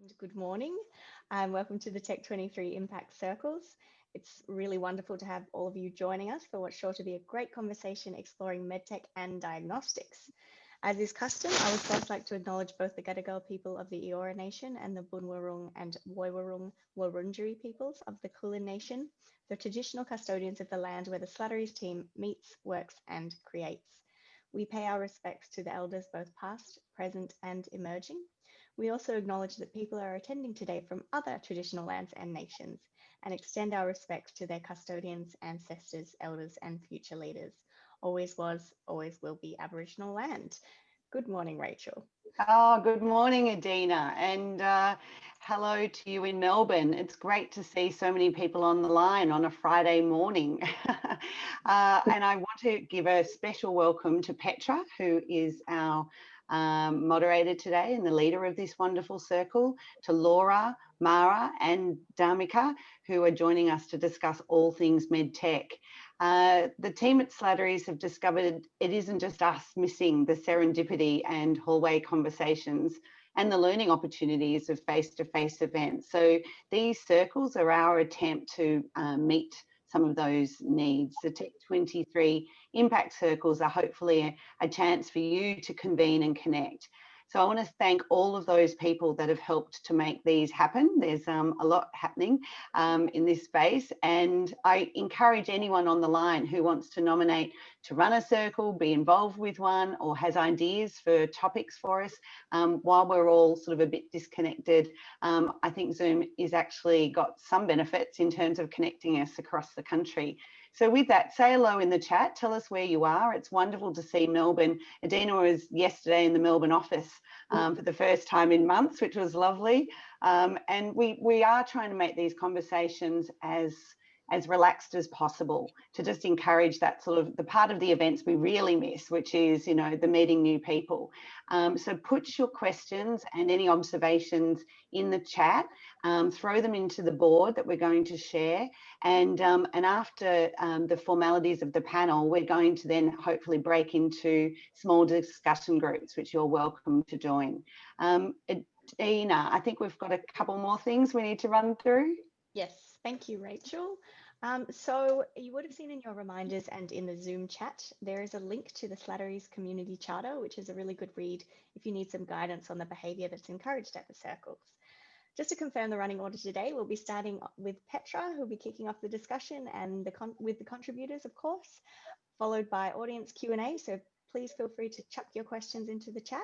and good morning, and welcome to the Tech23 Impact Circles. It's really wonderful to have all of you joining us for what's sure to be a great conversation exploring medtech and diagnostics. As is custom, I would first like to acknowledge both the Gadigal people of the Eora Nation and the Bunwurrung and Woiwurrung Wurundjeri peoples of the Kulin Nation, the traditional custodians of the land where the Slatterys team meets, works, and creates. We pay our respects to the elders, both past, present, and emerging. We also acknowledge that people are attending today from other traditional lands and nations, and extend our respects to their custodians, ancestors, elders, and future leaders. Always was, always will be Aboriginal land. Good morning, Rachel. Oh, good morning, Adina, and hello to you in Melbourne. It's great to see so many people on the line on a Friday morning. And I want to give a special welcome to Petra, who is our moderator today and the leader of this wonderful circle, to Laura, Mara and Dharmica, who are joining us to discuss all things medtech. The team at Slatterys have discovered it isn't just us missing the serendipity and hallway conversations and the learning opportunities of face-to-face events. So these circles are our attempt to meet some of those needs. The Tech23 Impact Circles are hopefully a chance for you to convene and connect. So I want to thank all of those people that have helped to make these happen. There's a lot happening in this space, and I encourage anyone on the line who wants to nominate to run a circle, be involved with one, or has ideas for topics for us. While we're all sort of a bit disconnected, I think Zoom is actually got some benefits in terms of connecting us across the country. So with that, say hello in the chat, tell us where you are. It's wonderful to see Melbourne. Adina was yesterday in the Melbourne office for the first time in months, which was lovely. And we are trying to make these conversations as relaxed as possible, to just encourage that sort of the part of the events we really miss, which is, you know, the meeting new people. So put your questions and any observations in the chat, throw them into the board that we're going to share. And after the formalities of the panel, we're going to then hopefully break into small discussion groups, which you're welcome to join. Adina, I think we've got a couple more things we need to run through. Yes, thank you, Rachel. So you would have seen in your reminders and in the Zoom chat, there is a link to the Slatterys Community Charter, which is a really good read if you need some guidance on the behaviour that's encouraged at the circles. Just to confirm the running order today, we'll be starting with Petra, who'll be kicking off the discussion, and with the contributors, of course, followed by audience Q&A. So please feel free to chuck your questions into the chat,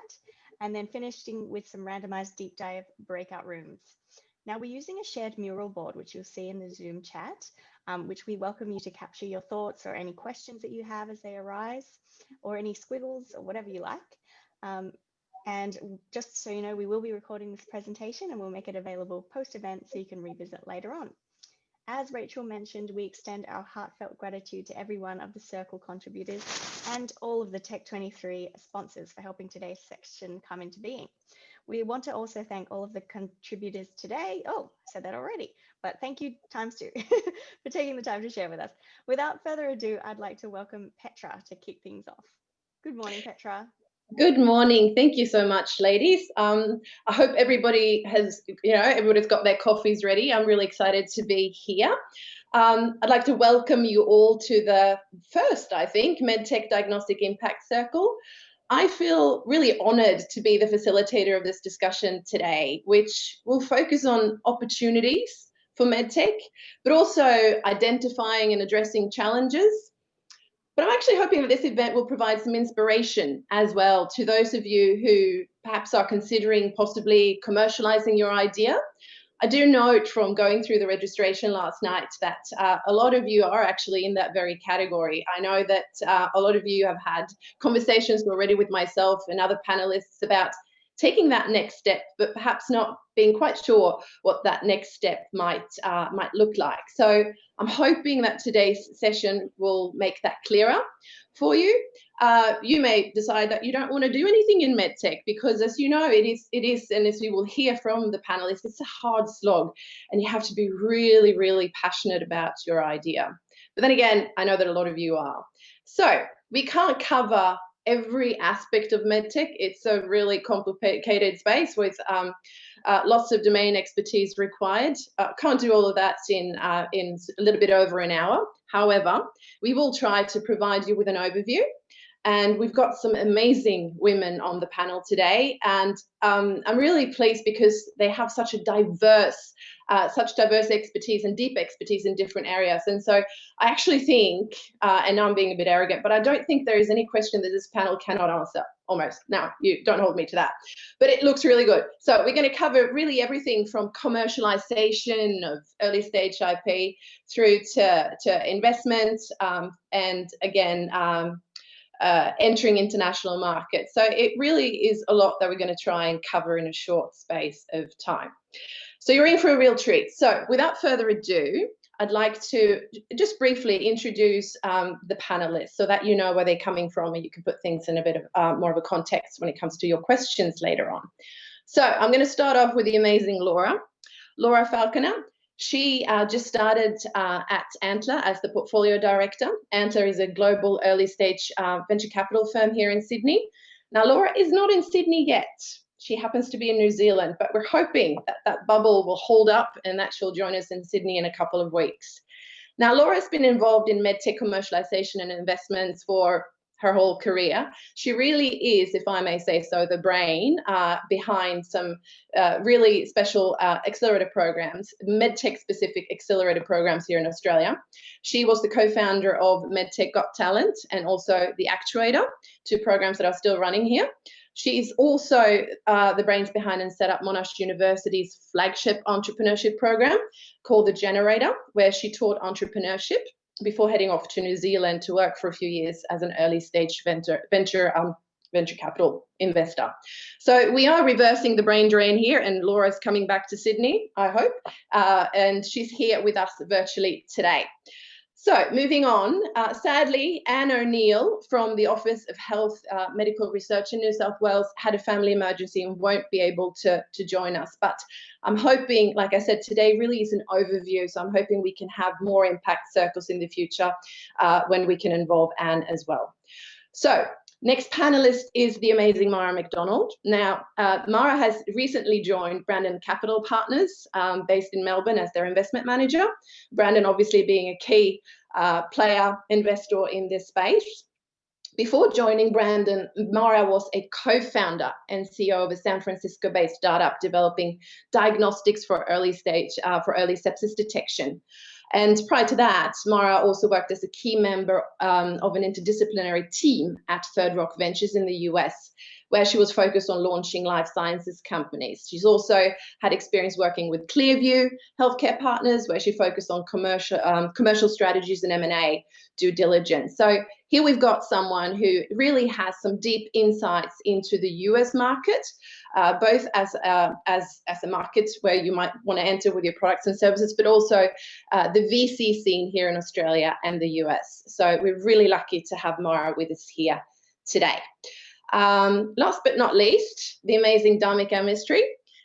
and then finishing with some randomised deep dive breakout rooms. Now, we're using a shared mural board, which you'll see in the Zoom chat, which we welcome you to capture your thoughts or any questions that you have as they arise, or any squiggles or whatever you like. And just so you know, we will be recording this presentation and we'll make it available post-event so you can revisit later on. As Rachel mentioned, we extend our heartfelt gratitude to every one of the Circle contributors and all of the Tech23 sponsors for helping today's section come into being. We want to also thank all of the contributors today. Oh, I said that already, but thank you times two for taking the time to share with us. Without further ado, I'd like to welcome Petra to kick things off. Good morning, Petra. Good morning. Thank you so much, ladies. I hope everybody has, everybody's got their coffees ready. I'm really excited to be here. I'd like to welcome you all to the first, I think, Medtech Diagnostic Impact Circle. I feel really honoured to be the facilitator of this discussion today, which will focus on opportunities for medtech, but also identifying and addressing challenges. But I'm actually hoping that this event will provide some inspiration as well to those of you who perhaps are considering possibly commercialising your idea. I do note from going through the registration last night that a lot of you are actually in that very category. I know that a lot of you have had conversations already with myself and other panelists about taking that next step, but perhaps not being quite sure what that next step might look like. So I'm hoping that today's session will make that clearer for you. You may decide that you don't want to do anything in medtech because, as you know, it is, and as you will hear from the panelists, it's a hard slog, and you have to be really, really passionate about your idea. But then again, I know that a lot of you are. So we can't cover every aspect of medtech. It's a really complicated space with lots of domain expertise required. Can't do all of that in a little bit over an hour. However, we will try to provide you with an overview. And we've got some amazing women on the panel today. And I'm really pleased because they have such diverse expertise and deep expertise in different areas. And so I actually think, and now I'm being a bit arrogant, but I don't think there is any question that this panel cannot answer, almost. Now, you don't hold me to that, but it looks really good. So we're going to cover really everything from commercialization of early stage IP through to investment and again, entering international markets. So it really is a lot that we're going to try and cover in a short space of time. So you're in for a real treat. So without further ado, I'd like to just briefly introduce the panelists so that you know where they're coming from and you can put things in a bit of more of a context when it comes to your questions later on. So I'm going to start off with the amazing Laura Faulconer. She just started at Antler as the portfolio director. Antler is a global early stage venture capital firm here in Sydney. Now, Laura is not in Sydney yet. She happens to be in New Zealand, but we're hoping that that bubble will hold up and that she'll join us in Sydney in a couple of weeks. Now, Laura's been involved in medtech commercialization and investments for her whole career. She really is, if I may say so, the brain behind some really special accelerator programs, medtech specific accelerator programs here in Australia. She was the co-founder of Medtech Got Talent and also the Actuator, two programs that are still running here. She's also the brains behind and set up Monash University's flagship entrepreneurship program called The Generator, where she taught entrepreneurship before heading off to New Zealand to work for a few years as an early stage venture capital investor. So we are reversing the brain drain here, and Laura's coming back to Sydney, I hope, and she's here with us virtually today. So moving on, sadly, Anne O'Neill from the Office of Health Medical Research in New South Wales had a family emergency and won't be able to join us. But I'm hoping, like I said, today really is an overview. So I'm hoping we can have more impact circles in the future when we can involve Anne as well. So next panelist is the amazing Mara Macdonald. Now, Mara has recently joined Brandon Capital Partners based in Melbourne as their investment manager. Brandon obviously being a key player, investor in this space. Before joining Brandon, Mara was a co-founder and CEO of a San Francisco-based startup developing diagnostics for early sepsis detection. And prior to that, Mara also worked as a key member of an interdisciplinary team at Third Rock Ventures in the US, where she was focused on launching life sciences companies. She's also had experience working with Clearview Healthcare Partners, where she focused on commercial strategies and M&A due diligence. So here we've got someone who really has some deep insights into the US market, both as a market where you might want to enter with your products and services, but also the VC scene here in Australia and the US. So we're really lucky to have Mara with us here today. Last but not least, the amazing Dharmica Mistry.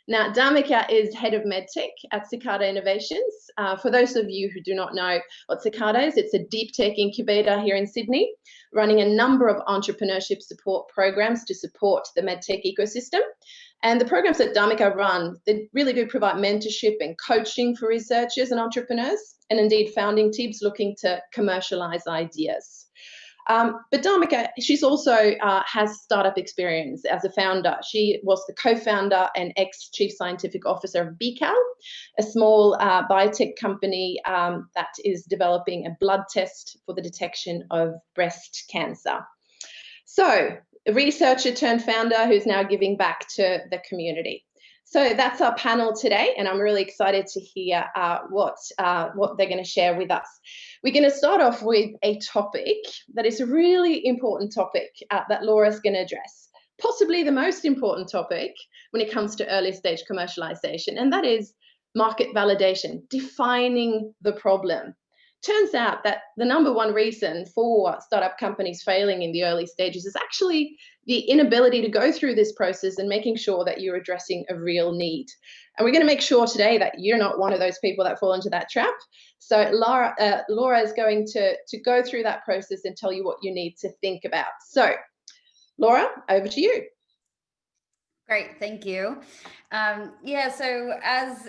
Now, Dharmica is head of medtech at Cicada Innovations. For those of you who do not know what Cicada is, it's a deep tech incubator here in Sydney, running a number of entrepreneurship support programs to support the medtech ecosystem. And the programs that Dharmica run, they really do provide mentorship and coaching for researchers and entrepreneurs, and indeed founding teams looking to commercialize ideas. But Dharmica, she's also has startup experience as a founder. She was the co-founder and ex-chief scientific officer of BCAL, a small biotech company that is developing a blood test for the detection of breast cancer. So a researcher turned founder who's now giving back to the community. So that's our panel today, and I'm really excited to hear what they're going to share with us. We're going to start off with a topic that is a really important topic that Laura's going to address, possibly the most important topic when it comes to early stage commercialization, and that is market validation, defining the problem. Turns out that the number one reason for startup companies failing in the early stages is actually the inability to go through this process and making sure that you're addressing a real need. And we're going to make sure today that you're not one of those people that fall into that trap. So Laura is going to go through that process and tell you what you need to think about. So Laura, over to you. Great, thank you. Yeah, so as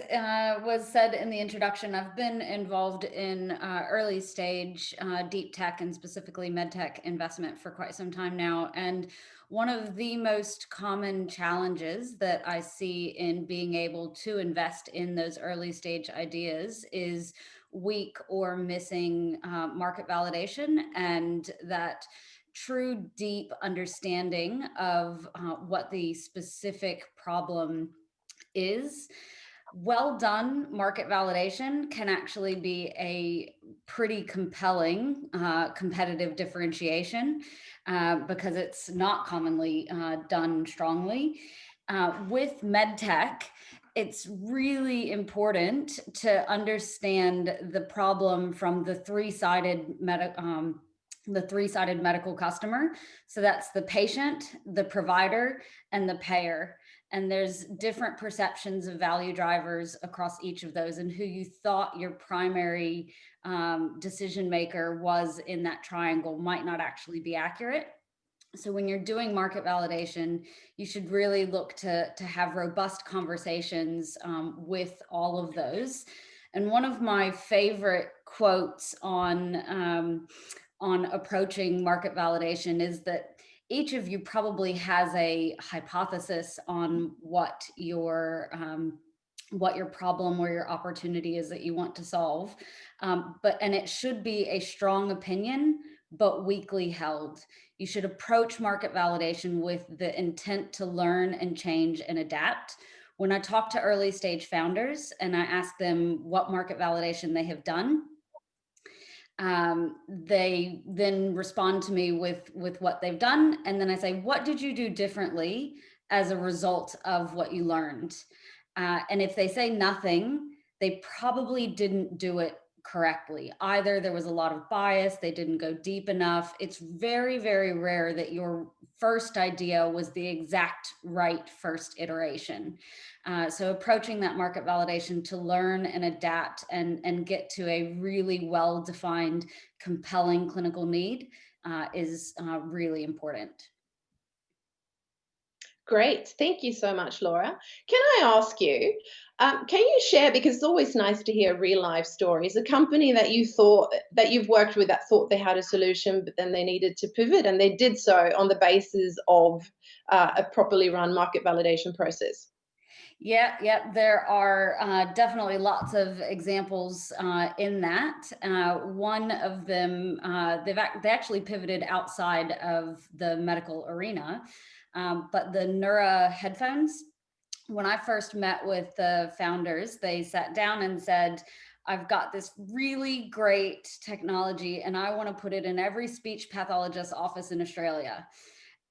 was said in the introduction, I've been involved in early stage deep tech and specifically medtech investment for quite some time now. And one of the most common challenges that I see in being able to invest in those early stage ideas is weak or missing market validation, and that true deep understanding of what the specific problem is. Well done market validation can actually be a pretty compelling competitive differentiation because it's not commonly done strongly. With medtech, it's really important to understand the problem from the three-sided medical customer. So that's the patient, the provider, and the payer. And there's different perceptions of value drivers across each of those, and who you thought your primary decision maker was in that triangle might not actually be accurate. So when you're doing market validation, you should really look to have robust conversations with all of those. And one of my favorite quotes on approaching market validation is that each of you probably has a hypothesis on what your problem or your opportunity is that you want to solve, and it should be a strong opinion, but weakly held. You should approach market validation with the intent to learn and change and adapt. When I talk to early stage founders and I ask them what market validation they have done, they then respond to me with what they've done. And then I say, what did you do differently as a result of what you learned? And if they say nothing, they probably didn't do it correctly. Either there was a lot of bias, they didn't go deep enough. It's very, very rare that your first idea was the exact right first iteration. So approaching that market validation to learn and adapt and get to a really well-defined, compelling clinical need is really important. Great. Thank you so much, Laura. Can I ask you, can you share, because it's always nice to hear real life stories, a company that you thought that you've worked with that thought they had a solution, but then they needed to pivot, and they did so on the basis of a properly run market validation process? Yeah, there are definitely lots of examples in that. One of them, they actually pivoted outside of the medical arena, but the Neura headphones, when I first met with the founders, they sat down and said, I've got this really great technology and I want to put it in every speech pathologist's office in Australia.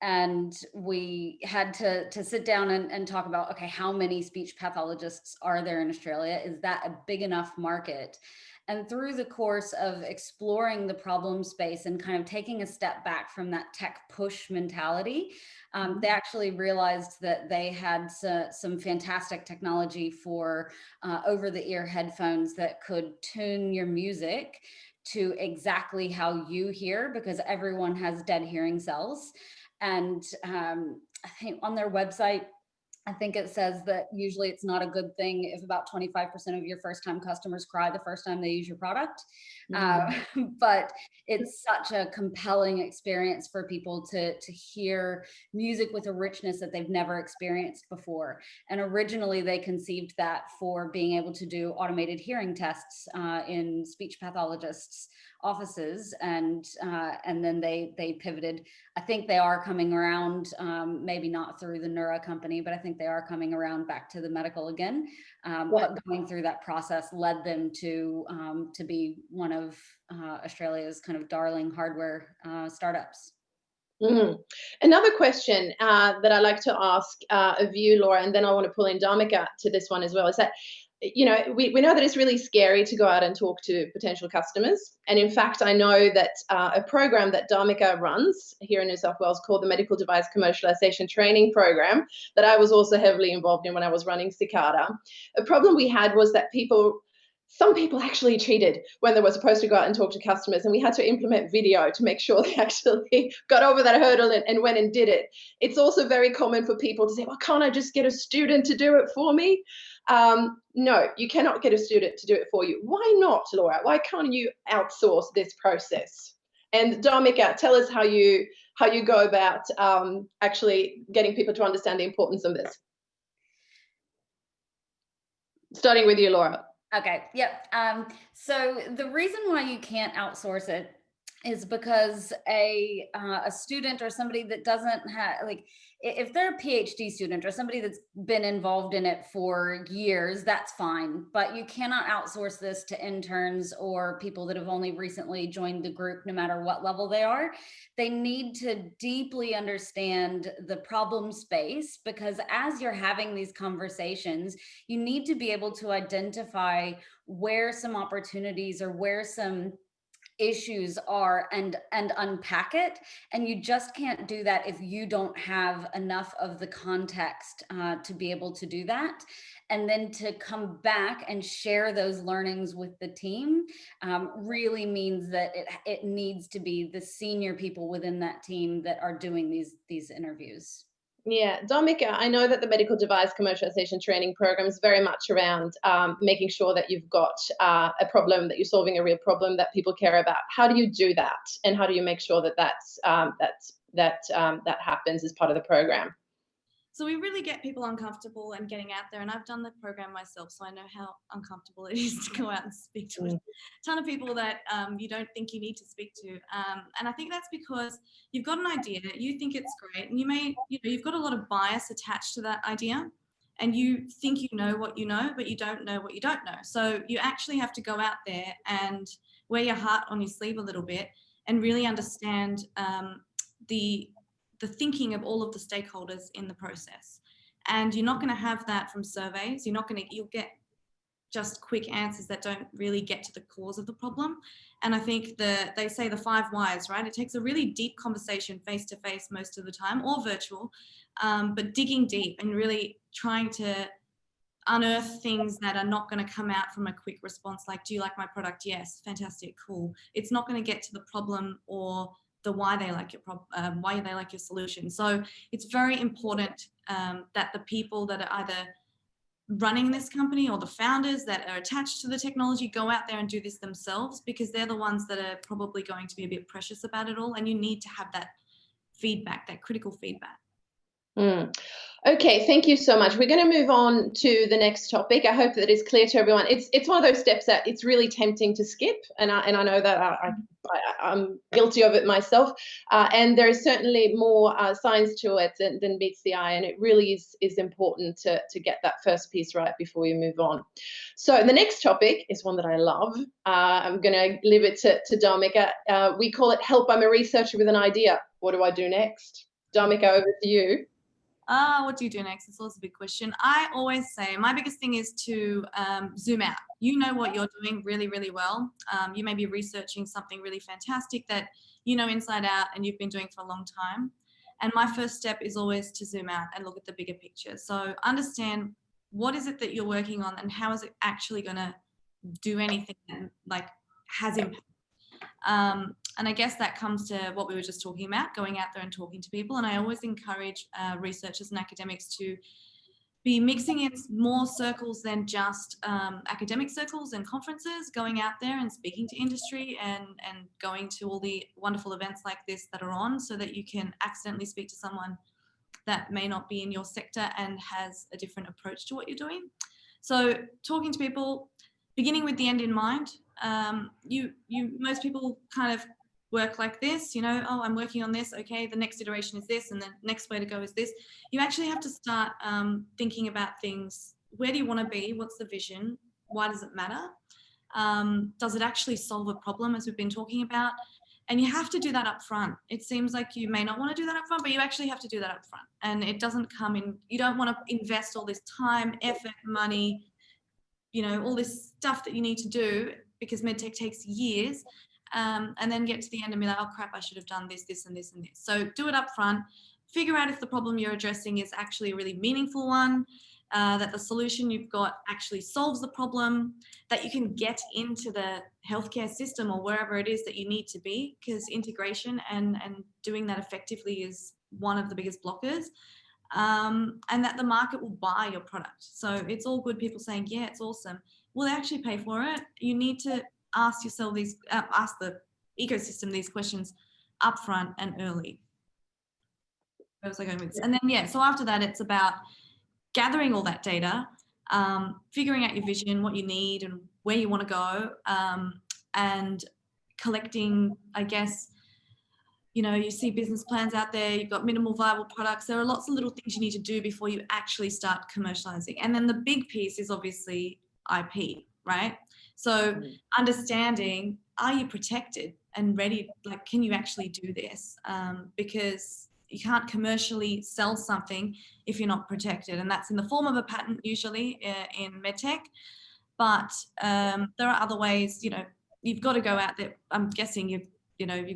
And we had to sit down and talk about, okay, how many speech pathologists are there in Australia? Is that a big enough market? And through the course of exploring the problem space and kind of taking a step back from that tech push mentality, they actually realized that they had some fantastic technology for over-the-ear headphones that could tune your music to exactly how you hear, because everyone has dead hearing cells. And I think on their website, I think it says that usually it's not a good thing if about 25% of your first-time customers cry the first time they use your product. But it's such a compelling experience for people to hear music with a richness that they've never experienced before. And originally they conceived that for being able to do automated hearing tests in speech pathologists' offices, and then they pivoted. I think they are coming around, maybe not through the Neura company, but I think they are coming around back to the medical again. But going through that process led them to be one of Australia's kind of darling hardware startups. Another question that I like to ask of you, Laura, and then I want to pull in Dharmica to this one as well, is that, you know, we know that it's really scary to go out and talk to potential customers. And in fact, I know that a program that Dharmica runs here in New South Wales called the Medical Device Commercialization Training Program, that I was also heavily involved in when I was running Cicada. A problem we had was that people some people actually cheated when they were supposed to go out and talk to customers, and we had to implement video to make sure they actually got over that hurdle and went and did it. It's also very common for people to say, well, can't I just get a student to do it for me? No, you cannot get a student to do it for you. Why not, Laura? Why can't you outsource this process? And Dharmica, tell us how you go about actually getting people to understand the importance of this. Starting with you, Laura. Okay, yep. So the reason why you can't outsource it is because a student or somebody that doesn't have, like, if they're a PhD student or somebody that's been involved in it for years, that's fine. But you cannot outsource this to interns or people that have only recently joined the group, no matter what level they are. They need to deeply understand the problem space, because as you're having these conversations, you need to be able to identify where some opportunities or where some issues are and unpack it. And you just can't do that if you don't have enough of the context to be able to do that. And then to come back and share those learnings with the team really means that it needs to be the senior people within that team that are doing these interviews. Yeah, Dharmica, I know that the medical device commercialization training program is very much around making sure that you've got a problem, that you're solving a real problem that people care about. How do you do that, and how do you make sure that that happens as part of the program? So we really get people uncomfortable and getting out there, and I've done the program myself, so I know how uncomfortable it is to go out and speak to a ton of people that you don't think you need to speak to. And I think that's because you've got an idea, you think it's great, and you've got a lot of bias attached to that idea, and you think you know what you know, but you don't know what you don't know. So you actually have to go out there and wear your heart on your sleeve a little bit and really understand the thinking of all of the stakeholders in the process. And you're not going to have that from surveys. You'll get just quick answers that don't really get to the cause of the problem. And I think they say the 5 whys, right? It takes a really deep conversation face to face most of the time, or virtual, but digging deep and really trying to unearth things that are not going to come out from a quick response like, do you like my product? Yes, fantastic, cool. It's not going to get to the problem or the why they like your solution. So it's very important that the people that are either running this company or the founders that are attached to the technology go out there and do this themselves, because they're the ones that are probably going to be a bit precious about it all, and you need to have that feedback, that critical feedback. Okay, thank you so much. We're going to move on to the next topic. I hope that is clear to everyone. It's one of those steps that it's really tempting to skip, and I know that I'm guilty of it myself. And there is certainly more science to it than meets the eye, and it really is important to get that first piece right before you move on. So the next topic is one that I love. I'm going to leave it to Dharmica. We call it "Help, I'm a researcher with an idea. What do I do next?" Dharmica, over to you. What do you do next? It's always a big question. I always say my biggest thing is to zoom out. You know what you're doing really, really well. You may be researching something really fantastic that you know inside out and you've been doing for a long time. And my first step is always to zoom out and look at the bigger picture. So understand what is it that you're working on and how is it actually going to do anything that like has impact. And I guess that comes to what we were just talking about, going out there and talking to people. And I always encourage researchers and academics to be mixing in more circles than just academic circles and conferences, going out there and speaking to industry and going to all the wonderful events like this that are on, so that you can accidentally speak to someone that may not be in your sector and has a different approach to what you're doing. So talking to people, beginning with the end in mind. Most people kind of work like this, oh, I'm working on this, okay, the next iteration is this, and the next way to go is this. You actually have to start thinking about things. Where do you want to be? What's the vision? Why does it matter? Does it actually solve a problem, as we've been talking about? And you have to do that up front. It seems like you may not want to do that up front, but you actually have to do that up front. And it doesn't come in, you don't want to invest all this time, effort, money, all this stuff that you need to do, because medtech takes years, and then get to the end and be like, oh crap, I should have done this, this, and this, and this. So do it up front. Figure out if the problem you're addressing is actually a really meaningful one. that the solution you've got actually solves the problem, that you can get into the healthcare system or wherever it is that you need to be, because integration and doing that effectively is one of the biggest blockers, and that the market will buy your product. So it's all good people saying, yeah, it's awesome. Will they actually pay for it? You need to ask yourself these, ask the ecosystem these questions upfront and early. Where was I going with this? And then, yeah, so after that, it's about gathering all that data, figuring out your vision, what you need and where you want to go, and collecting, I guess, you know, you see business plans out there, you've got minimal viable products. There are lots of little things you need to do before you actually start commercializing. And then the big piece is obviously IP, right? So understanding, are you protected and ready? Like, can you actually do this? Because you can't commercially sell something if you're not protected. And that's in the form of a patent usually in medtech. But there are other ways, you know, you've got to go out there. I'm guessing you've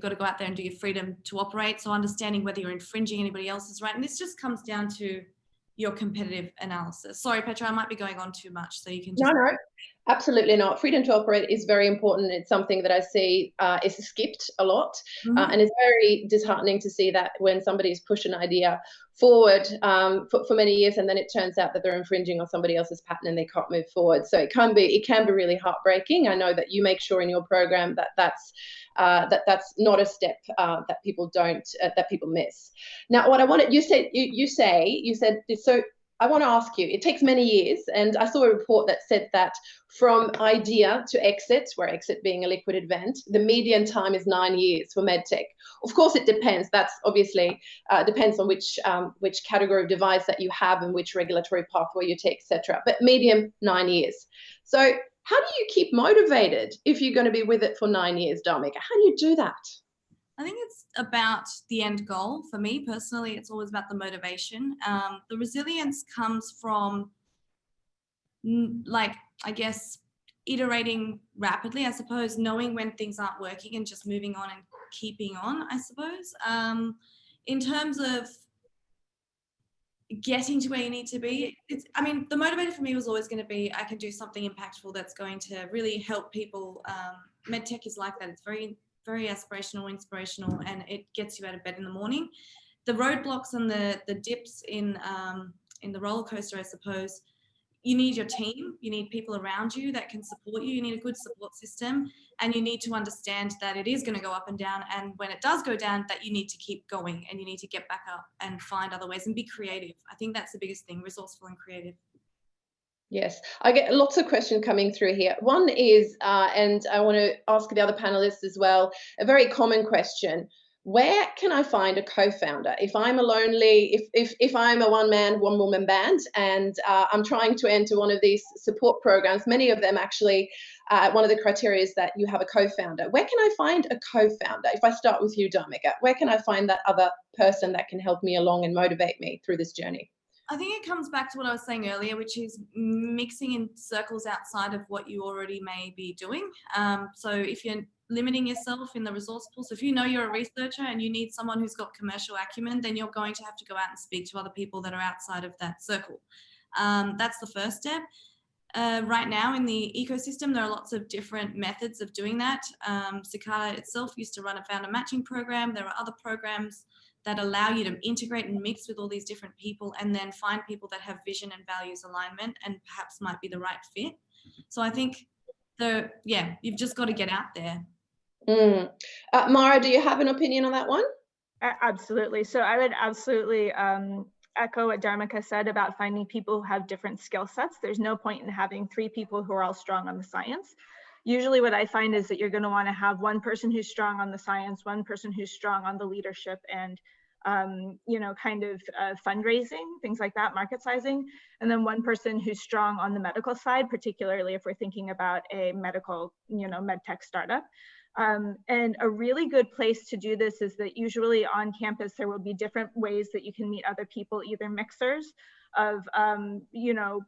got to go out there and do your freedom to operate. So understanding whether you're infringing anybody else's right. And this just comes down to your competitive analysis. Sorry, Petra, I might be going on too much. So you can just... No, absolutely not. Freedom to operate is very important. It's something that I see is skipped a lot. And it's very disheartening to see that when somebody's pushed an idea forward for many years, and then it turns out that they're infringing on somebody else's patent and they can't move forward. So it can be really heartbreaking. I know that you make sure in your program that that's not a step that people miss. Now, what I wanted, you said so. I want to ask you, it takes many years, and I saw a report that said that from idea to exit, where exit being a liquid event, the median time is 9 years for medtech. Of course, it depends. That's obviously depends on which category of device that you have and which regulatory pathway you take, etc. But median 9 years. So how do you keep motivated if you're going to be with it for 9 years, Dharmica? How do you do that? I think it's about the end goal. For me personally, it's always about the motivation. The resilience comes from, like, I guess, iterating rapidly, I suppose, knowing when things aren't working and just moving on and keeping on, I suppose. In terms of getting to where you need to be, I mean, the motivator for me was always going to be, I can do something impactful that's going to really help people. MedTech is like that. It's very aspirational, inspirational, and it gets you out of bed in the morning. The roadblocks and the dips in the roller coaster, I suppose, you need your team, you need people around you that can support you, you need a good support system, and you need to understand that it is going to go up and down, and when it does go down, that you need to keep going and you need to get back up and find other ways and be creative. I think that's the biggest thing, resourceful and creative. Yes, I get lots of questions coming through here. One is, and I want to ask the other panelists as well, a very common question. Where can I find a co-founder? If I'm a lonely, if I'm a one-man, one-woman band, and I'm trying to enter one of these support programs, many of them actually, one of the criteria is that you have a co-founder. Where can I find a co-founder? If I start with you, Dharmica, where can I find that other person that can help me along and motivate me through this journey? I think it comes back to what I was saying earlier, which is mixing in circles outside of what you already may be doing. So if you're limiting yourself in the resource pool, so if you know you're a researcher and you need someone who's got commercial acumen, then you're going to have to go out and speak to other people that are outside of that circle. That's the first step. Right now in the ecosystem, there are lots of different methods of doing that. Cicada itself used to run a founder matching program. There are other programs that allow you to integrate and mix with all these different people and then find people that have vision and values alignment and perhaps might be the right fit. So I think you've just got to get out there. Mara, do you have an opinion on that one? Absolutely. So I would absolutely echo what Dharmica said about finding people who have different skill sets. There's no point in having 3 people who are all strong on the science. Usually what I find is that you're going to want to have one person who's strong on the science, one person who's strong on the leadership and, fundraising, things like that, market sizing, and then one person who's strong on the medical side, particularly if we're thinking about a medical, medtech startup. And a really good place to do this is that usually on campus, there will be different ways that you can meet other people, either mixers of,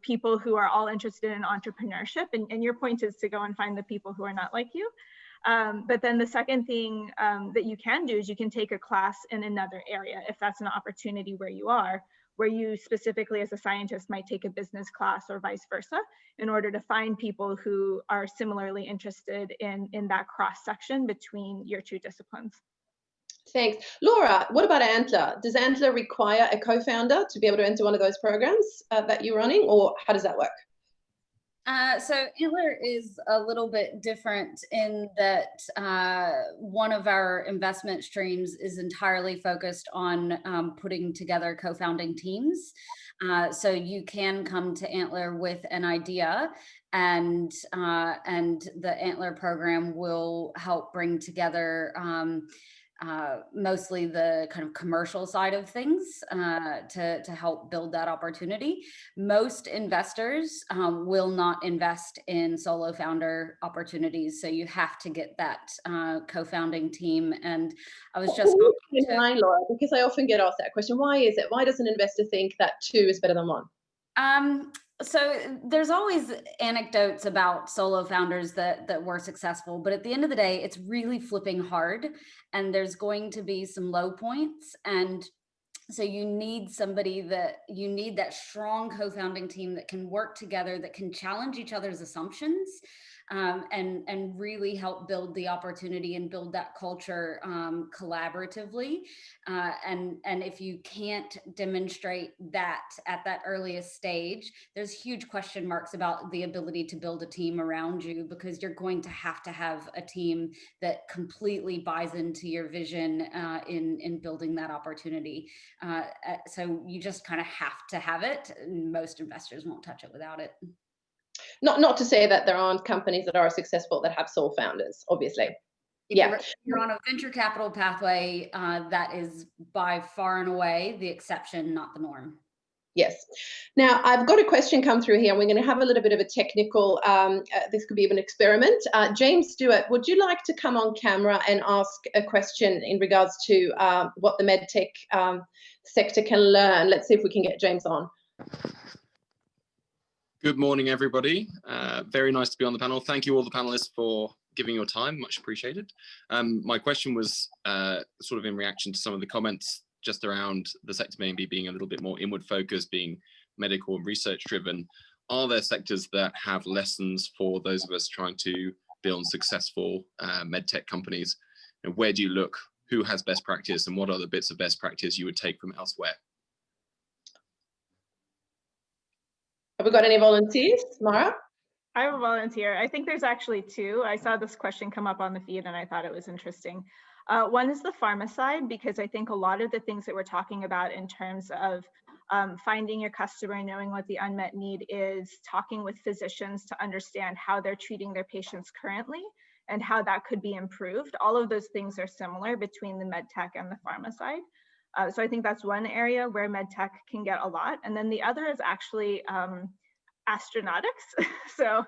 people who are all interested in entrepreneurship. And your point is to go and find the people who are not like you. But then the second thing that you can do is you can take a class in another area if that's an opportunity where you are, where you specifically as a scientist might take a business class or vice versa in order to find people who are similarly interested in that cross section between your two disciplines. Thanks. Laura, what about Antler? Does Antler require a co-founder to be able to enter one of those programs that you're running, or how does that work? So Antler is a little bit different in that one of our investment streams is entirely focused on putting together co-founding teams. So you can come to Antler with an idea, and the Antler program will help bring together mostly the kind of commercial side of things to help build that opportunity. Most investors will not invest in solo founder opportunities, so you have to get that co-founding team. And I was just why, Laura, because I often get asked that question. Why is it? Why does an investor think that two is better than one? So there's always anecdotes about solo founders that were successful, but at the end of the day, it's really flipping hard, and there's going to be some low points. And so you need that strong co-founding team that can work together, that can challenge each other's assumptions, and really help build the opportunity and build that culture collaboratively. And if you can't demonstrate that at that earliest stage, there's huge question marks about the ability to build a team around you, because you're going to have a team that completely buys into your vision in building that opportunity. So you just kind of have to have it. Most investors won't touch it without it. Not to say that there aren't companies that are successful that have sole founders, obviously. If you're on a venture capital pathway, that is by far and away the exception, not the norm. Yes. Now, I've got a question come through here, and we're going to have a little bit of a technical, this could be an experiment. James Stewart, would you like to come on camera and ask a question in regards to what the medtech sector can learn? Let's see if we can get James on. Good morning, everybody. Very nice to be on the panel. Thank you all the panelists for giving your time, much appreciated. My question was sort of in reaction to some of the comments just around the sector maybe being a little bit more inward focused, being medical and research driven. Are there sectors that have lessons for those of us trying to build successful medtech companies? And where do you look? Who has best practice, and what are the bits of best practice you would take from elsewhere? Have we got any volunteers, Mara? I have a volunteer. I think there's actually two. I saw this question come up on the feed and I thought it was interesting. One is the pharma side, because I think a lot of the things that we're talking about in terms of finding your customer, knowing what the unmet need is, talking with physicians to understand how they're treating their patients currently and how that could be improved. All of those things are similar between the medtech and the pharma side. So I think that's one area where medtech can get a lot. And then the other is actually astronautics. So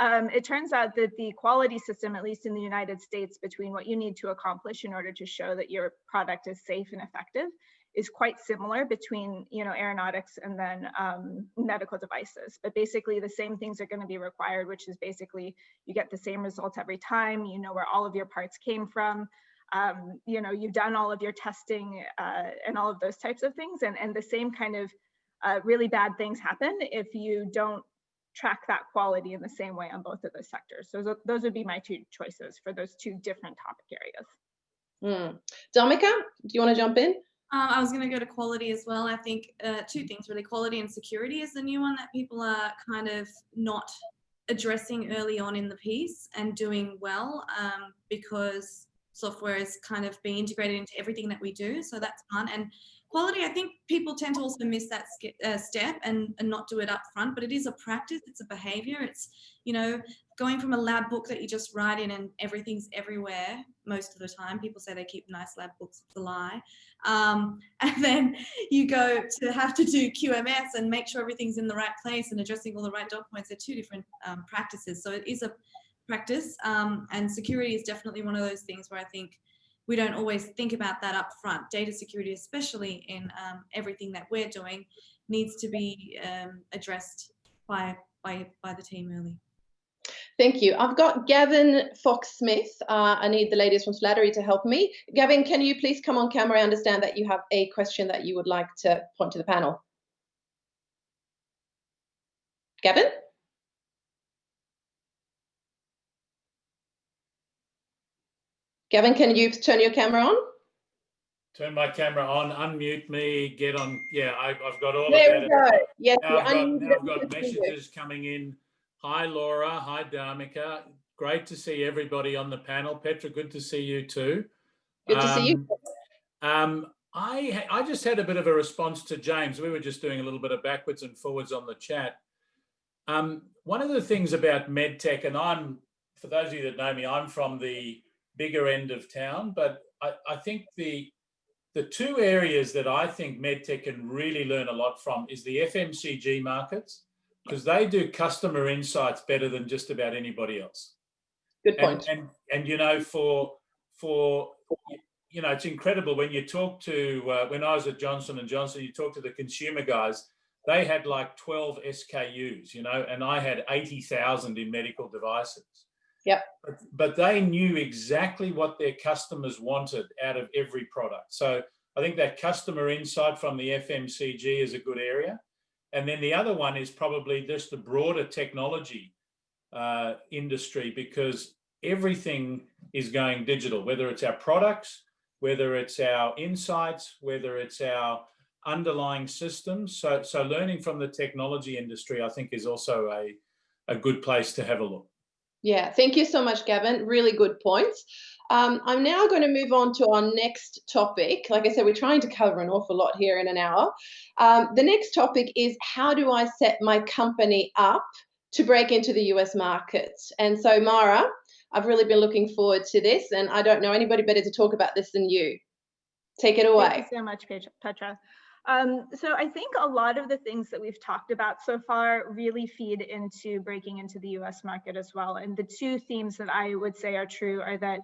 it turns out that the quality system, at least in the United States, between what you need to accomplish in order to show that your product is safe and effective is quite similar between, aeronautics and then medical devices. But basically the same things are going to be required, which is basically you get the same results every time, you know where all of your parts came from, you've done all of your testing and all of those types of things. And the same kind of really bad things happen if you don't track that quality in the same way on both of those sectors. So those would be my two choices for those two different topic areas. Dharmica, do you want to jump in? I was going to go to quality as well. I think two things really. Quality and security is the new one that people are kind of not addressing early on in the piece and doing well, because software is kind of being integrated into everything that we do. So that's fun. And quality, I think people tend to also miss that step and not do it up front, but it is a practice, it's a behavior. It's, going from a lab book that you just write in and everything's everywhere most of the time. People say they keep nice lab books, it's a lie. And then you go to have to do QMS and make sure everything's in the right place and addressing all the right dot points. They're two different practices. So it is a practice, and security is definitely one of those things where I think we don't always think about that up front. Data security, especially in everything that we're doing, needs to be addressed by the team early. Thank you. I've got Gavin Fox-Smith. I need the ladies from Slattery to help me. Gavin, can you please come on camera? I understand that you have a question that you would like to point to the panel. Gavin? Gavin, can you turn your camera on? Turn my camera on, unmute me, get on. Yeah, I've got all there of we that. go. Yes, Now I've you. got messages coming in. Hi, Laura. Hi, Dharmica. Great to see everybody on the panel. Petra, good to see you too. Good to see you. I just had a bit of a response to James. We were just doing a little bit of backwards and forwards on the chat. One of the things about medtech, and for those of you that know me, I'm from the bigger end of town, but I think the two areas that I think medtech can really learn a lot from is the FMCG markets, because they do customer insights better than just about anybody else. Good point. And you know, for you know, it's incredible when you talk to when I was at Johnson & Johnson, you talk to the consumer guys. They had like 12 SKUs, you know, and I had 80,000 in medical devices. Yep. But they knew exactly what their customers wanted out of every product. So I think that customer insight from the FMCG is a good area. And then the other one is probably just the broader technology industry, because everything is going digital, whether it's our products, whether it's our insights, whether it's our underlying systems. So learning from the technology industry, I think, is also a good place to have a look. Yeah, thank you so much, Gavin. Really good points. I'm now going to move on to our next topic. Like I said, we're trying to cover an awful lot here in an hour. The next topic is, how do I set my company up to break into the US market? And so, Mara, I've really been looking forward to this, and I don't know anybody better to talk about this than you. Take it away. Thank you so much, Petra. So I think a lot of the things that we've talked about so far really feed into breaking into the US market as well. And the two themes that I would say are true are that,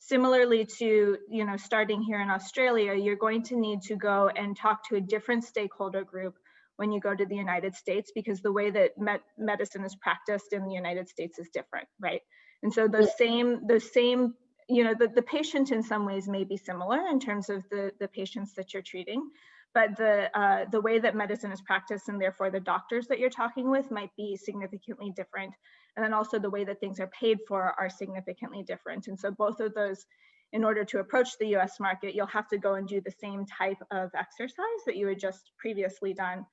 similarly to, you know, starting here in Australia, you're going to need to go and talk to a different stakeholder group when you go to the United States, because the way that medicine is practiced in the United States is different, right? And so those same, you know, the patient in some ways may be similar in terms of the patients that you're treating, but the way that medicine is practiced, and therefore the doctors that you're talking with, might be significantly different. And then also the way that things are paid for are significantly different. And so both of those, in order to approach the US market, you'll have to go and do the same type of exercise that you had just previously done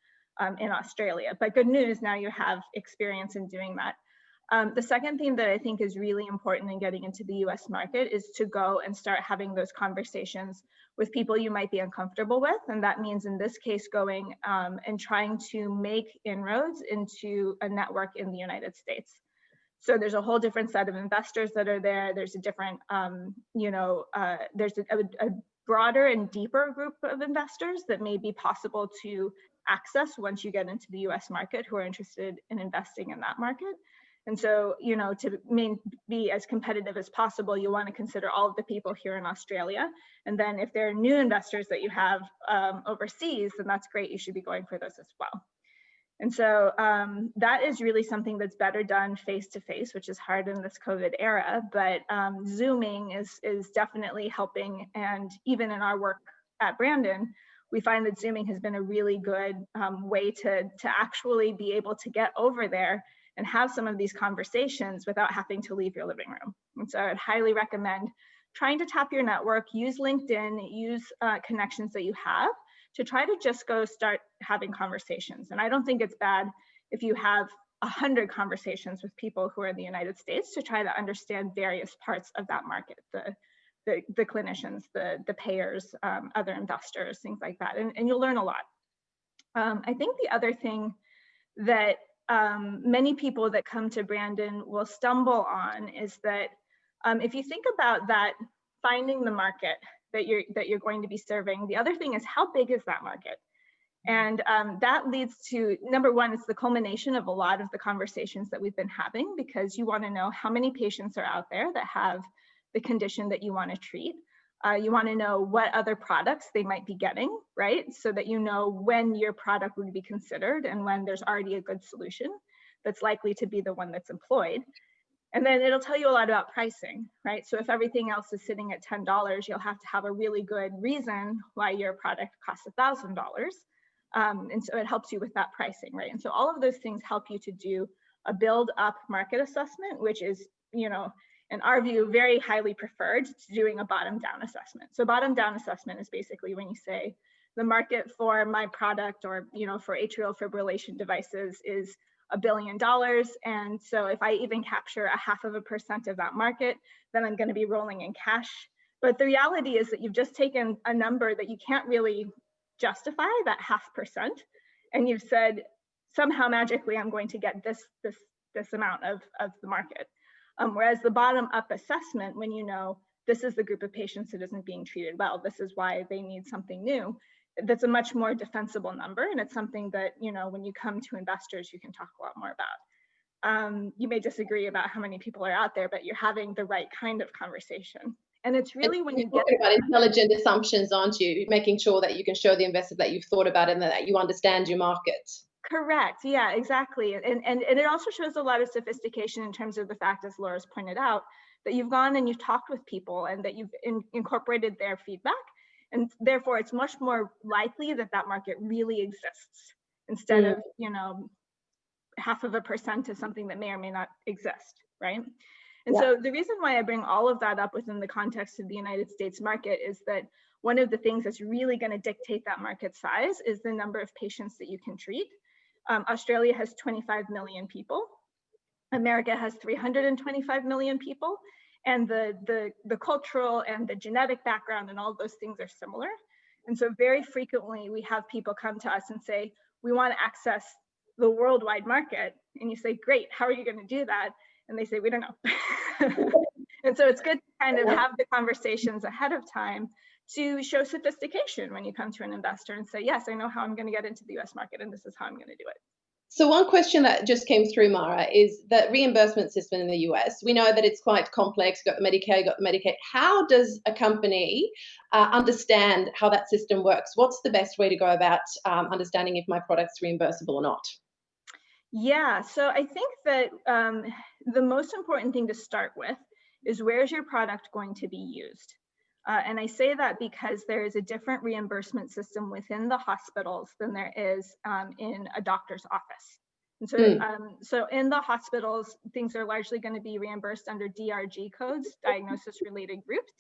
in Australia. But good news, now you have experience in doing that. The second thing that I think is really important in getting into the US market is to go and start having those conversations with people you might be uncomfortable with. And that means, in this case, going and trying to make inroads into a network in the United States. So there's a whole different set of investors that are there. There's a different, there's a broader and deeper group of investors that may be possible to access once you get into the US market, who are interested in investing in that market. And so, you know, to be as competitive as possible, you want to consider all of the people here in Australia. And then if there are new investors that you have overseas, then that's great. You should be going for those as well. And so that is really something that's better done face-to-face, which is hard in this COVID era, but Zooming is definitely helping. And even in our work at Brandon, we find that Zooming has been a really good way to actually be able to get over there and have some of these conversations without having to leave your living room. And so I'd highly recommend trying to tap your network, use LinkedIn, use connections that you have to try to just go start having conversations. And I don't think it's bad if you have 100 conversations with people who are in the United States to try to understand various parts of that market, the clinicians, the payers, other investors, things like that, and you'll learn a lot. I think the other thing that many people that come to Brandon will stumble on is that if you think about that, finding the market that you're going to be serving, the other thing is, how big is that market? And that leads to, number one, it's the culmination of a lot of the conversations that we've been having, because you want to know how many patients are out there that have the condition that you want to treat. You want to know what other products they might be getting, right? So that you know when your product would be considered and when there's already a good solution that's likely to be the one that's employed. And then it'll tell you a lot about pricing, right? So if everything else is sitting at $10, you'll have to have a really good reason why your product costs $1,000. And so it helps you with that pricing, right? And so all of those things help you to do a build up market assessment, which is, you know, in our view, very highly preferred to doing a bottom down assessment. So bottom down assessment is basically when you say the market for my product, or, you know, for atrial fibrillation devices is $1 billion. And so if I even capture 0.5% of that market, then I'm going to be rolling in cash. But the reality is that you've just taken a number that you can't really justify, that 0.5%, and you've said, somehow magically, I'm going to get this amount of the market. Whereas the bottom up assessment, when you know this is the group of patients that isn't being treated well, this is why they need something new, that's a much more defensible number. And it's something that, you know, when you come to investors, you can talk a lot more about. You may disagree about how many people are out there, but you're having the right kind of conversation. And it's really when you get about intelligent assumptions, aren't you? Making sure that you can show the investor that you've thought about it and that you understand your market. Correct. Yeah, exactly. And it also shows a lot of sophistication in terms of the fact, as Laura's pointed out, that you've gone and you've talked with people and that you've incorporated their feedback. And therefore, it's much more likely that that market really exists instead of, you know, 0.5% of something that may or may not exist, right? And so the reason why I bring all of that up within the context of the United States market is that one of the things that's really going to dictate that market size is the number of patients that you can treat. Australia has 25 million people. America has 325 million people. And the cultural and the genetic background and all those things are similar. And so very frequently we have people come to us and say, we want to access the worldwide market. And you say, great, how are you going to do that? And they say, we don't know. And so it's good to kind of have the conversations ahead of time to show sophistication when you come to an investor and say, yes, I know how I'm going to get into the US market and this is how I'm going to do it. So one question that just came through, Mara, is the reimbursement system in the US. We know that it's quite complex. You've got the Medicare, you've got the Medicaid. How does a company understand how that system works? What's the best way to go about understanding if my product's reimbursable or not? Yeah, so I think that the most important thing to start with is, where's your product going to be used? And I say that because there is a different reimbursement system within the hospitals than there is in a doctor's office. And so, so in the hospitals, things are largely going to be reimbursed under DRG codes, diagnosis-related groups.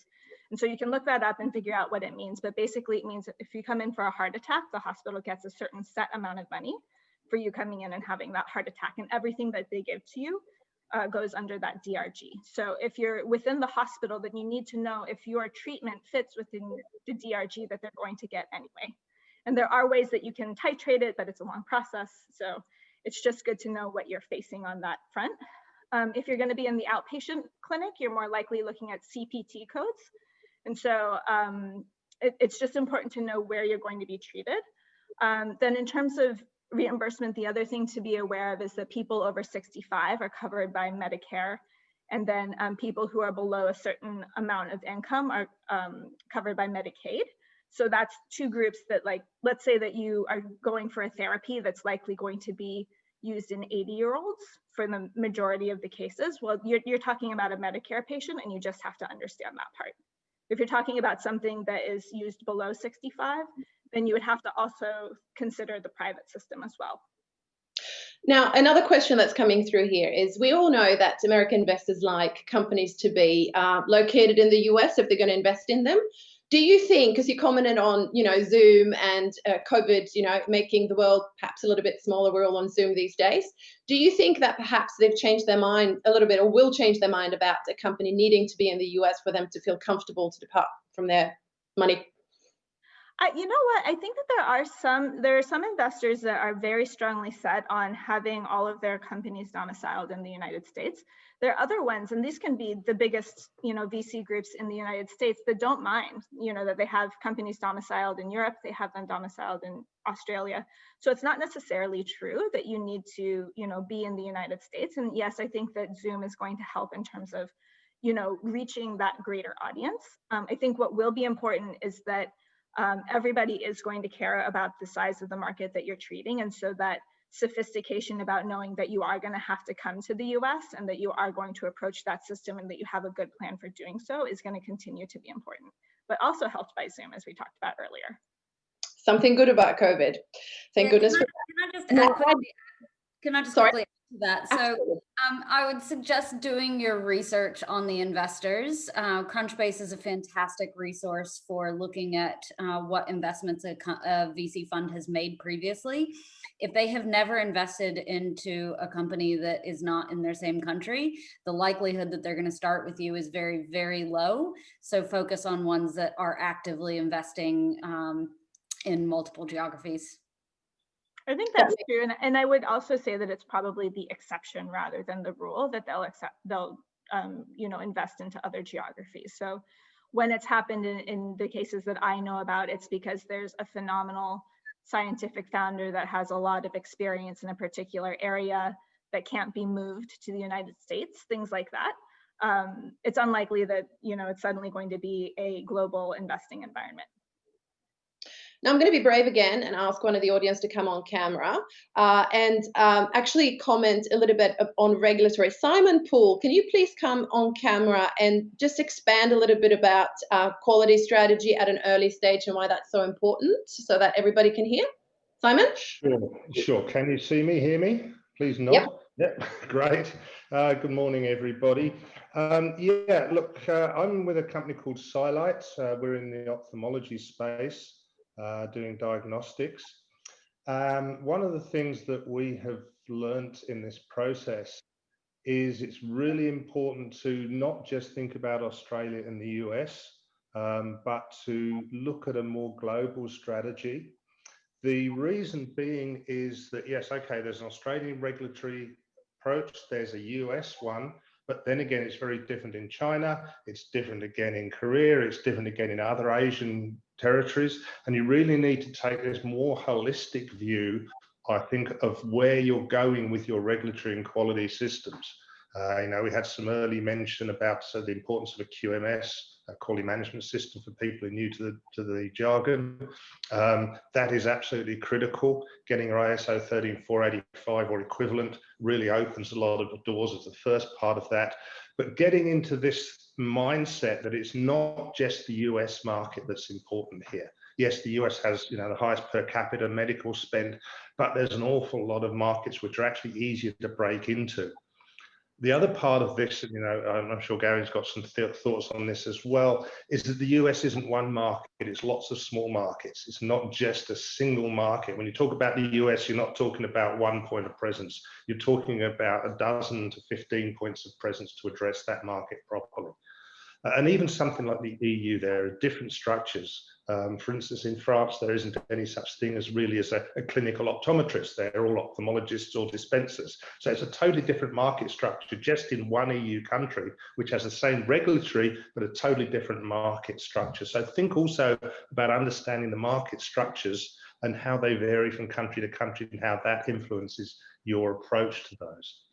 And so you can look that up and figure out what it means. But basically, it means that if you come in for a heart attack, the hospital gets a certain set amount of money for you coming in and having that heart attack, and everything that they give to you goes under that DRG. So if you're within the hospital, then you need to know if your treatment fits within the DRG that they're going to get anyway. And there are ways that you can titrate it, but it's a long process. So it's just good to know what you're facing on that front. If you're going to be in the outpatient clinic, you're more likely looking at CPT codes. And so it's just important to know where you're going to be treated. Then in terms of reimbursement, the other thing to be aware of is that people over 65 are covered by Medicare, and then people who are below a certain amount of income are covered by Medicaid. So that's two groups that, like, let's say that you are going for a therapy that's likely going to be used in 80-year-olds for the majority of the cases. Well, you're talking about a Medicare patient, and you just have to understand that part. If you're talking about something that is used below 65, then you would have to also consider the private system as well. Now, another question that's coming through here is, we all know that American investors like companies to be located in the US if they're going to invest in them. Do you think, because you commented on, you know, Zoom and COVID, you know, making the world perhaps a little bit smaller, we're all on Zoom these days. Do you think that perhaps they've changed their mind a little bit, or will change their mind about a company needing to be in the US for them to feel comfortable to depart from their money? You know what? I think that there are some investors that are very strongly set on having all of their companies domiciled in the United States. There are other ones, and these can be the biggest, you know, VC groups in the United States, that don't mind, you know, that they have companies domiciled in Europe, they have them domiciled in Australia. So it's not necessarily true that you need to, you know, be in the United States. And yes, I think that Zoom is going to help in terms of, you know, reaching that greater audience. I think what will be important is that everybody is going to care about the size of the market that you're treating, and so that sophistication about knowing that you are going to have to come to the US and that you are going to approach that system and that you have a good plan for doing so is going to continue to be important, but also helped by Zoom, as we talked about earlier. something good about COVID. Thank goodness. Can I just quickly add to that? So Absolutely. I would suggest doing your research on the investors. Crunchbase is a fantastic resource for looking at what investments a VC fund has made previously. If they have never invested into a company that is not in their same country, the likelihood that they're going to start with you is very, very low. So focus on ones that are actively investing in multiple geographies. I think that's true, and I would also say that it's probably the exception rather than the rule that they'll invest into other geographies. So when it's happened in the cases that I know about, it's because there's a phenomenal scientific founder that has a lot of experience in a particular area that can't be moved to the United States, things like that. It's unlikely that it's suddenly going to be a global investing environment. Now I'm going to be brave again and ask one of the audience to come on camera and actually comment a little bit on regulatory. Simon Poole, can you please come on camera and just expand a little bit about quality strategy at an early stage and why that's so important so that everybody can hear? Simon? Sure. Can you see me, hear me? Please nod. Yep. Great. Good morning, everybody. Yeah, look, I'm with a company called Silite. We're in the ophthalmology space. Doing diagnostics. One of the things that we have learnt in this process is it's really important to not just think about Australia and the US, but to look at a more global strategy. The reason being is that, yes, okay, there's an Australian regulatory approach, there's a US one, but then again, it's very different in China, it's different again in Korea, it's different again in other Asian territories, and you really need to take this more holistic view, I think, of where you're going with your regulatory and quality systems. We had some early mention about the importance of a QMS, a quality management system for people who are new to the jargon. That is absolutely critical. Getting your ISO 13485 or equivalent really opens a lot of doors as the first part of that. But getting into this mindset that it's not just the US market that's important here. Yes, the US has the highest per capita medical spend, but there's an awful lot of markets which are actually easier to break into. The other part of this, I'm sure Gary's got some thoughts on this as well, is that the US isn't one market, it's lots of small markets. It's not just a single market. When you talk about the US, you're not talking about one point of presence. You're talking about a dozen to 15 points of presence to address that market properly. And even something like the EU, there are different structures. For instance, in France, there isn't any such thing as really as a clinical optometrist. They're all ophthalmologists or dispensers. So it's a totally different market structure just in one EU country, which has the same regulatory, but a totally different market structure. So think also about understanding the market structures and how they vary from country to country and how that influences your approach to those.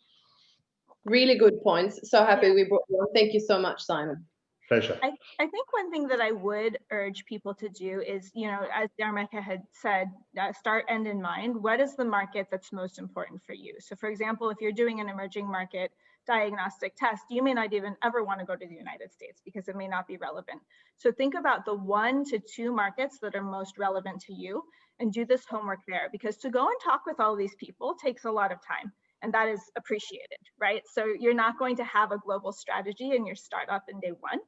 Really good points. So happy we brought you on. Thank you so much, Simon. Pleasure. I think one thing that I would urge people to do is, as Dharmica had said, start end in mind. What is the market that's most important for you? So for example, if you're doing an emerging market diagnostic test, you may not even ever want to go to the United States because it may not be relevant. So think about the 1 to 2 markets that are most relevant to you and do this homework there, because to go and talk with all these people takes a lot of time. And that is appreciated, right? So you're not going to have a global strategy in your startup in day 1.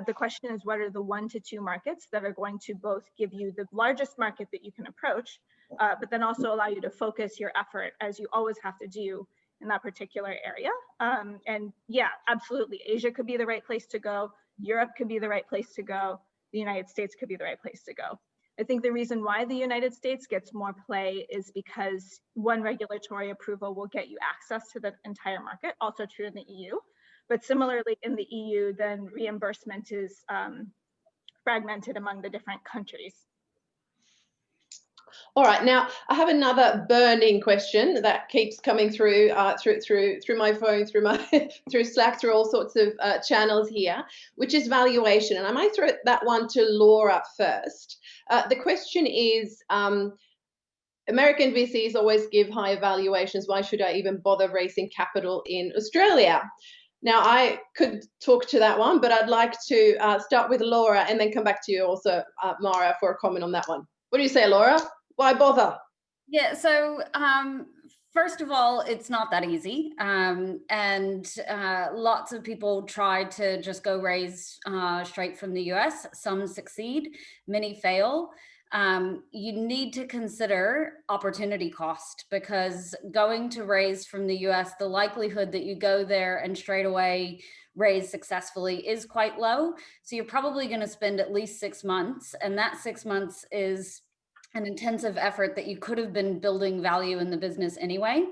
The question is, what are the 1 to 2 markets that are going to both give you the largest market that you can approach, but then also allow you to focus your effort, as you always have to do in that particular area. And yeah, absolutely. Asia could be the right place to go. Europe could be the right place to go. The United States could be the right place to go. I think the reason why the United States gets more play is because one regulatory approval will get you access to the entire market, also true in the EU. But similarly in the EU, then reimbursement is fragmented among the different countries. All right, now I have another burning question that keeps coming through through my phone, through Slack, through all sorts of channels here, which is valuation. And I might throw that one to Laura first. The question is, American VCs always give high valuations. Why should I even bother raising capital in Australia? Now, I could talk to that one, but I'd like to start with Laura and then come back to you also, Mara, for a comment on that one. What do you say, Laura? Why bother? Yeah, so first of all, it's not that easy. Lots of people try to just go raise straight from the US. Some succeed, many fail. You need to consider opportunity cost, because going to raise from the US, the likelihood that you go there and straight away raise successfully is quite low. So you're probably going to spend at least 6 months, and that 6 months is an intensive effort that you could have been building value in the business anyway.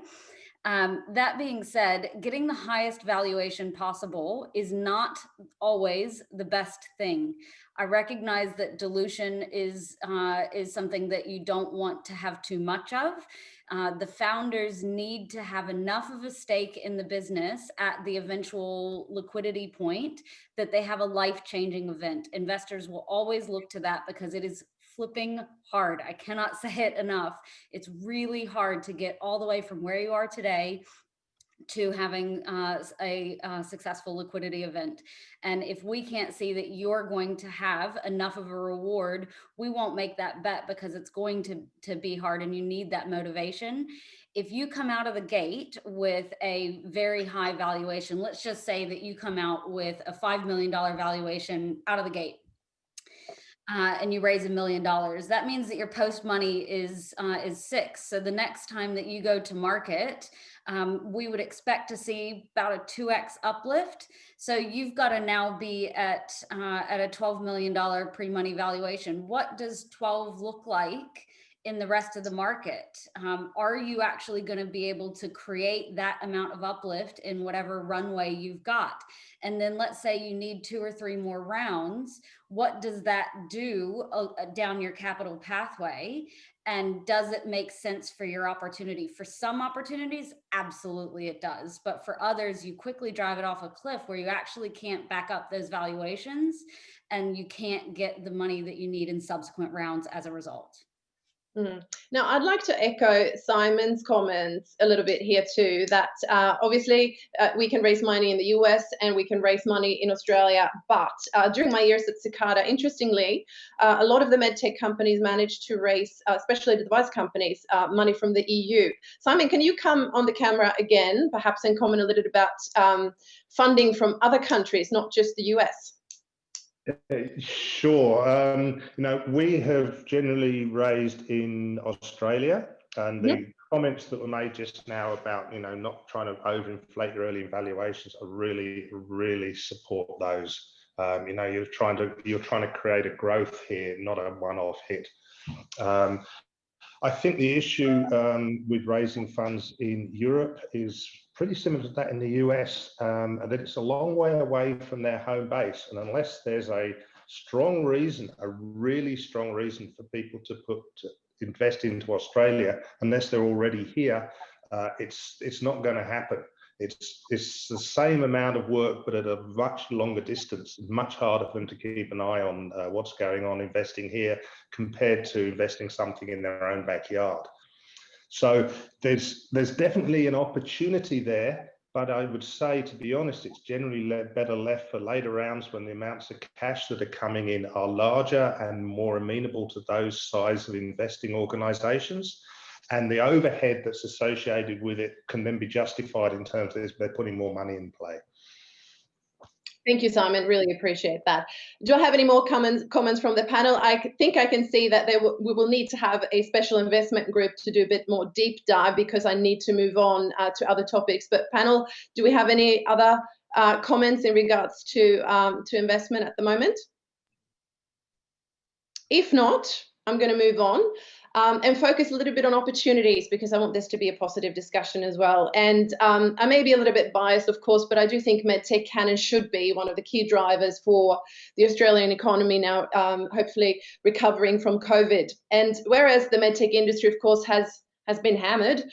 That being said, getting the highest valuation possible is not always the best thing. I recognize that dilution is something that you don't want to have too much of. The founders need to have enough of a stake in the business at the eventual liquidity point that they have a life-changing event. Investors will always look to that because it is flipping hard. I cannot say it enough. It's really hard to get all the way from where you are today to having a successful liquidity event. And if we can't see that you're going to have enough of a reward, we won't make that bet, because it's going to be hard and you need that motivation. If you come out of the gate with a very high valuation, let's just say that you come out with a $5 million valuation out of the gate, and you raise $1 million, that means that your post money is 6. So the next time that you go to market, we would expect to see about a 2x uplift. So you've got to now be at a $12 million pre-money valuation. What does 12 look like in the rest of the market? Are you actually going to be able to create that amount of uplift in whatever runway you've got? And then let's say you need 2 or 3 more rounds. What does that do down your capital pathway? And does it make sense for your opportunity? For some opportunities, absolutely it does. But for others, you quickly drive it off a cliff where you actually can't back up those valuations and you can't get the money that you need in subsequent rounds as a result. Now, I'd like to echo Simon's comments a little bit here too, that obviously we can raise money in the US and we can raise money in Australia, but during my years at Cicada, interestingly, a lot of the medtech companies managed to raise, especially the device companies, money from the EU. Simon, can you come on the camera again, perhaps, and comment a little bit about funding from other countries, not just the US? Sure. We have generally raised in Australia, and the comments that were made just now about, not trying to overinflate your early valuations, I really support those. You're trying to create a growth here, not a one-off hit. I think the issue with raising funds in Europe is pretty similar to that in the US, and that it's a long way away from their home base. And unless there's a strong reason, a really strong reason for people to invest into Australia, unless they're already here, it's not going to happen. It's the same amount of work, but at a much longer distance. It's much harder for them to keep an eye on what's going on investing here compared to investing something in their own backyard. So there's definitely an opportunity there, but I would say, to be honest, it's generally better left for later rounds when the amounts of cash that are coming in are larger and more amenable to those size of investing organisations. And the overhead that's associated with it can then be justified in terms of they're putting more money in play. Thank you, Simon. Really appreciate that. Do I have any more comments from the panel? I think I can see that we will need to have a special investment group to do a bit more deep dive, because I need to move on to other topics. But panel, do we have any other comments in regards to investment at the moment? If not, I'm going to move on. And focus a little bit on opportunities, because I want this to be a positive discussion as well. And I may be a little bit biased, of course, but I do think medtech can and should be one of the key drivers for the Australian economy now, hopefully recovering from COVID. And whereas the medtech industry, of course, has been hammered,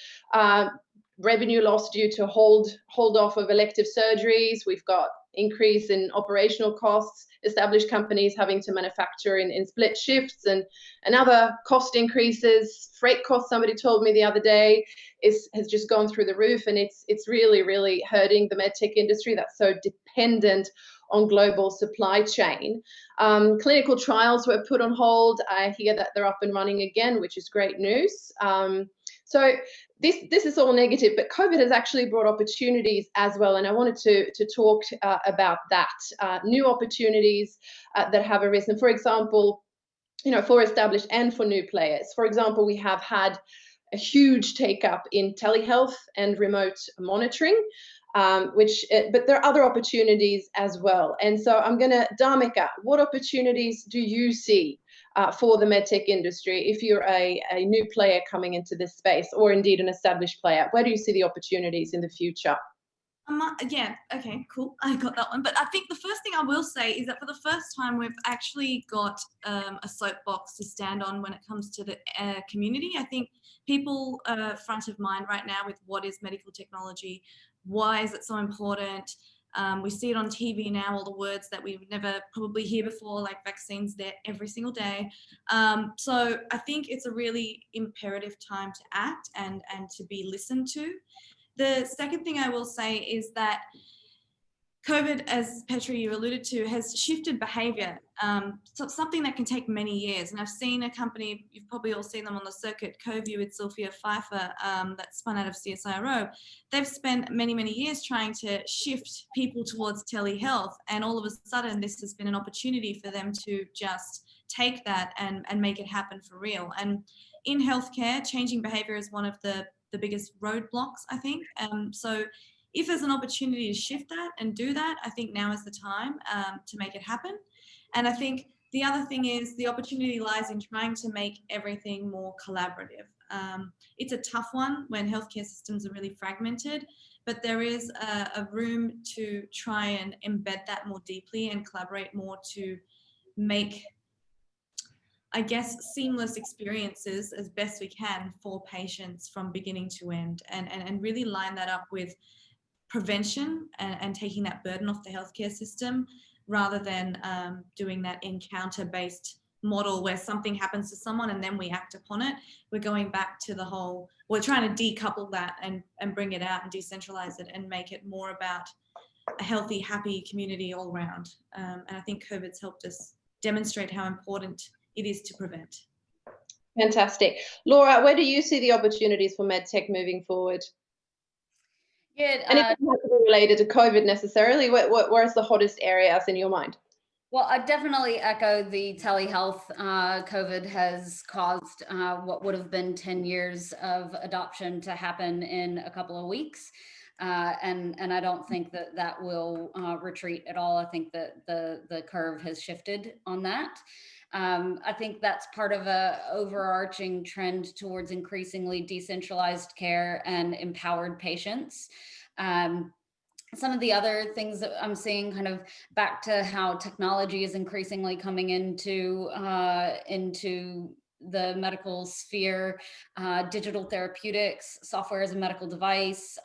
revenue loss due to hold off of elective surgeries, we've got increase in operational costs, established companies having to manufacture in split shifts, and other cost increases. Freight costs, somebody told me the other day, has just gone through the roof, and it's really hurting the medtech industry that's so dependent on global supply chain. Clinical trials were put on hold. I hear that they're up and running again, which is great news. So this is all negative, but COVID has actually brought opportunities as well, and I wanted to talk about that. New opportunities that have arisen, for example, for established and for new players. For example, we have had a huge take-up in telehealth and remote monitoring, but there are other opportunities as well. And so I'm going to, Dharmica, what opportunities do you see for the medtech industry if you're a new player coming into this space, or indeed an established player? Where do you see the opportunities in the future? Yeah, okay, cool. I got that one. But I think the first thing I will say is that for the first time, we've actually got a soapbox to stand on when it comes to the community. I think people are front of mind right now with what is medical technology, why is it so important? We see it on TV now, all the words that we would never probably hear before, like vaccines, there every single day. So I think it's a really imperative time to act and to be listened to. The second thing I will say is that COVID, as Petra, you alluded to, has shifted behaviour, so something that can take many years. And I've seen a company, you've probably all seen them on the circuit, CoView with Sylvia Pfeiffer, that spun out of CSIRO. They've spent many, many years trying to shift people towards telehealth, and all of a sudden this has been an opportunity for them to just take that and make it happen for real. And in healthcare, changing behaviour is one of the biggest roadblocks, I think. So if there's an opportunity to shift that and do that, I think now is the time to make it happen. And I think the other thing is the opportunity lies in trying to make everything more collaborative. It's a tough one when healthcare systems are really fragmented, but there is a room to try and embed that more deeply and collaborate more to make, I guess, seamless experiences as best we can for patients from beginning to end, and really line that up with prevention and taking that burden off the healthcare system, rather than doing that encounter-based model where something happens to someone and then we act upon it. We're going back to the whole, we're trying to decouple that and bring it out and decentralize it and make it more about a healthy, happy community all around. And I think COVID's helped us demonstrate how important it is to prevent. Fantastic. Laura, where do you see the opportunities for medtech moving forward? Yeah, and it doesn't have to be related to COVID necessarily. Where's the hottest areas in your mind? Well, I definitely echo the telehealth. COVID has caused what would have been 10 years of adoption to happen in a couple of weeks. And I don't think that will retreat at all. I think that the curve has shifted on that. I think that's part of a overarching trend towards increasingly decentralized care and empowered patients. Some of the other things that I'm seeing, kind of back to how technology is increasingly coming into the medical sphere, digital therapeutics, software as a medical device,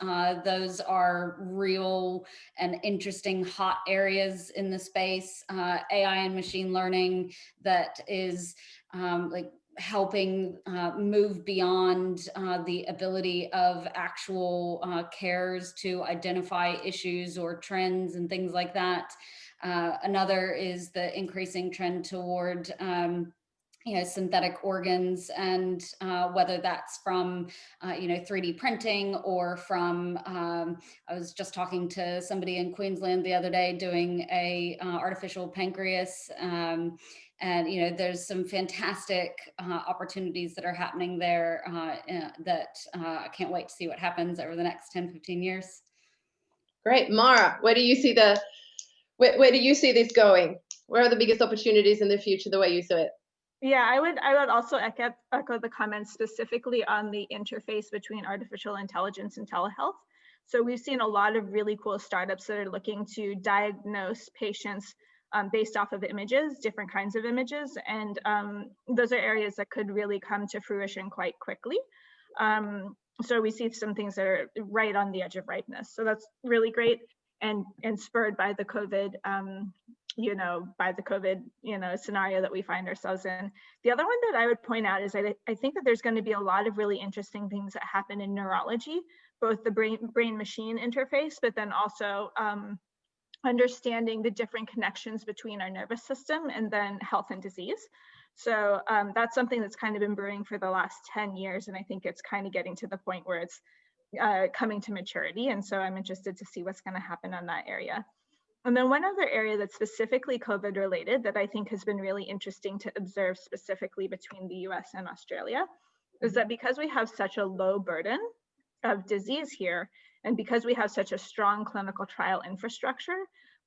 those are real and interesting hot areas in the space. AI and machine learning that is like helping move beyond the ability of actual cares to identify issues or trends and things like that. Another is the increasing trend toward synthetic organs, and whether that's from 3D printing or from I was just talking to somebody in Queensland the other day doing a artificial pancreas, and there's some fantastic opportunities that are happening there that I can't wait to see what happens over the next 10-15 years. Great. Mara, where do you see where do you see this going? Where are the biggest opportunities in the future, the way you see it? Yeah, I would also echo the comments specifically on the interface between artificial intelligence and telehealth. So we've seen a lot of really cool startups that are looking to diagnose patients based off of images, different kinds of images, and those are areas that could really come to fruition quite quickly. So we see some things that are right on the edge of ripeness. So that's really great, and spurred by the COVID scenario that we find ourselves in. The other one that I would point out is I think that there's going to be a lot of really interesting things that happen in neurology, both the brain-machine interface, but then also understanding the different connections between our nervous system and then health and disease. So that's something that's kind of been brewing for the last 10 years. And I think it's kind of getting to the point where it's coming to maturity. And so I'm interested to see what's going to happen on that area. And then one other area that's specifically COVID related that I think has been really interesting to observe specifically between the US and Australia is that because we have such a low burden of disease here, and because we have such a strong clinical trial infrastructure,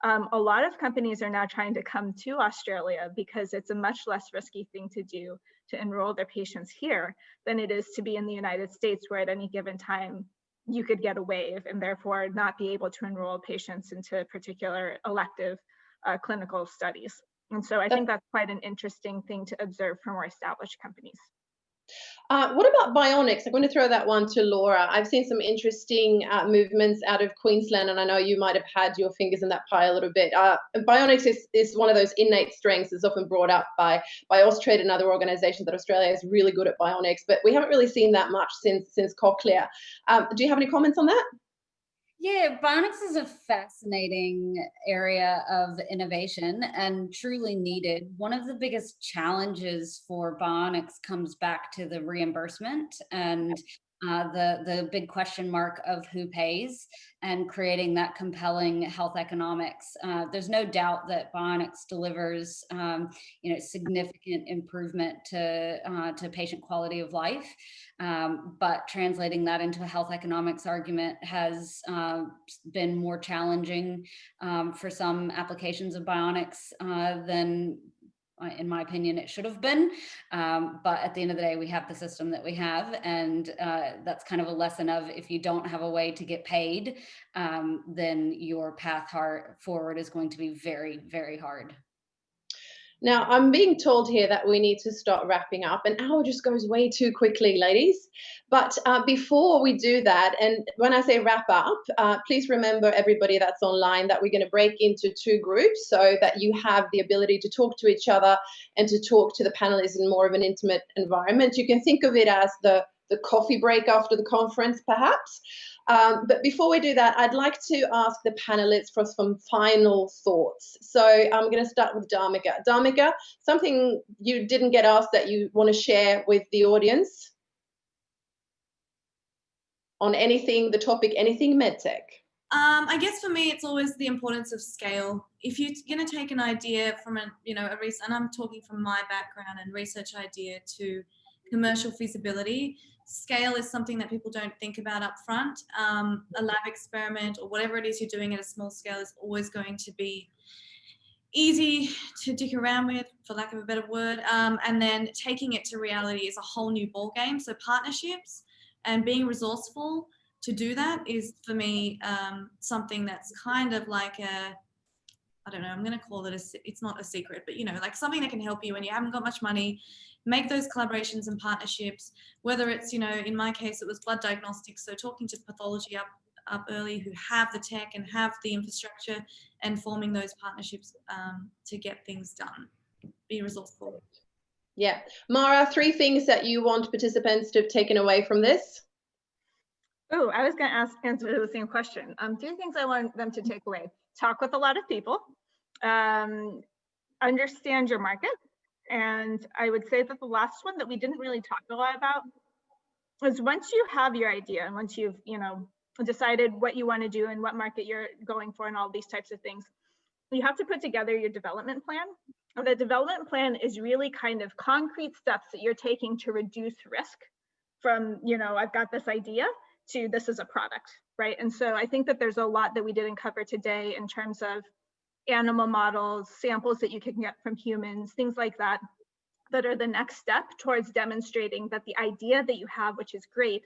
a lot of companies are now trying to come to Australia because it's a much less risky thing to do to enroll their patients here than it is to be in the United States, where at any given time you could get a wave and therefore not be able to enroll patients into particular elective clinical studies. And so I think that's quite an interesting thing to observe for more established companies. What about bionics? I'm going to throw that one to Laura. I've seen some interesting movements out of Queensland, and I know you might have had your fingers in that pie a little bit. Bionics is one of those innate strengths that's often brought up by Austrade and other organisations that Australia is really good at bionics, but we haven't really seen that much since Cochlear. Do you have any comments on that? Yeah, bionics is a fascinating area of innovation and truly needed. One of the biggest challenges for bionics comes back to the reimbursement and the big question mark of who pays and creating that compelling health economics. There's no doubt that bionics delivers significant improvement to patient quality of life. But translating that into a health economics argument has been more challenging for some applications of bionics than, in my opinion, it should have been. But at the end of the day, we have the system that we have. And that's kind of a lesson of, if you don't have a way to get paid, then your path forward is going to be very, very hard. Now, I'm being told here that we need to start wrapping up. An hour just goes way too quickly, ladies. But before we do that, and when I say wrap up, please remember, everybody that's online, that we're going to break into 2 groups so that you have the ability to talk to each other and to talk to the panelists in more of an intimate environment. You can think of it as the coffee break after the conference, perhaps. But before we do that, I'd like to ask the panelists for some final thoughts. So I'm going to start with Dharmica. Dharmica, something you didn't get asked that you want to share with the audience on anything, the topic, anything medtech? I guess for me, it's always the importance of scale. If you're going to take an idea from a research, and I'm talking from my background and research idea to commercial feasibility, scale is something that people don't think about up front. A lab experiment or whatever it is you're doing at a small scale is always going to be easy to dick around with, for lack of a better word. And then taking it to reality is a whole new ball game. So partnerships and being resourceful to do that is, for me, something that's kind of like I don't know, I'm going to call it it's not a secret, but like something that can help you when you haven't got much money. Make those collaborations and partnerships, whether it's, in my case, it was blood diagnostics. So talking to pathology up early who have the tech and have the infrastructure, and forming those partnerships to get things done. Be resourceful. Yeah. Mara, 3 things that you want participants to have taken away from this? Oh, I was going to answer the same question. 3 things I want them to take away. Talk with a lot of people. Understand your market. And I would say that the last one that we didn't really talk a lot about is, once you have your idea and once you've, decided what you want to do and what market you're going for and all these types of things, you have to put together your development plan. And the development plan is really kind of concrete steps that you're taking to reduce risk from, I've got this idea to this is a product, right? And so I think that there's a lot that we didn't cover today in terms of animal models, samples that you can get from humans, things like that, that are the next step towards demonstrating that the idea that you have, which is great,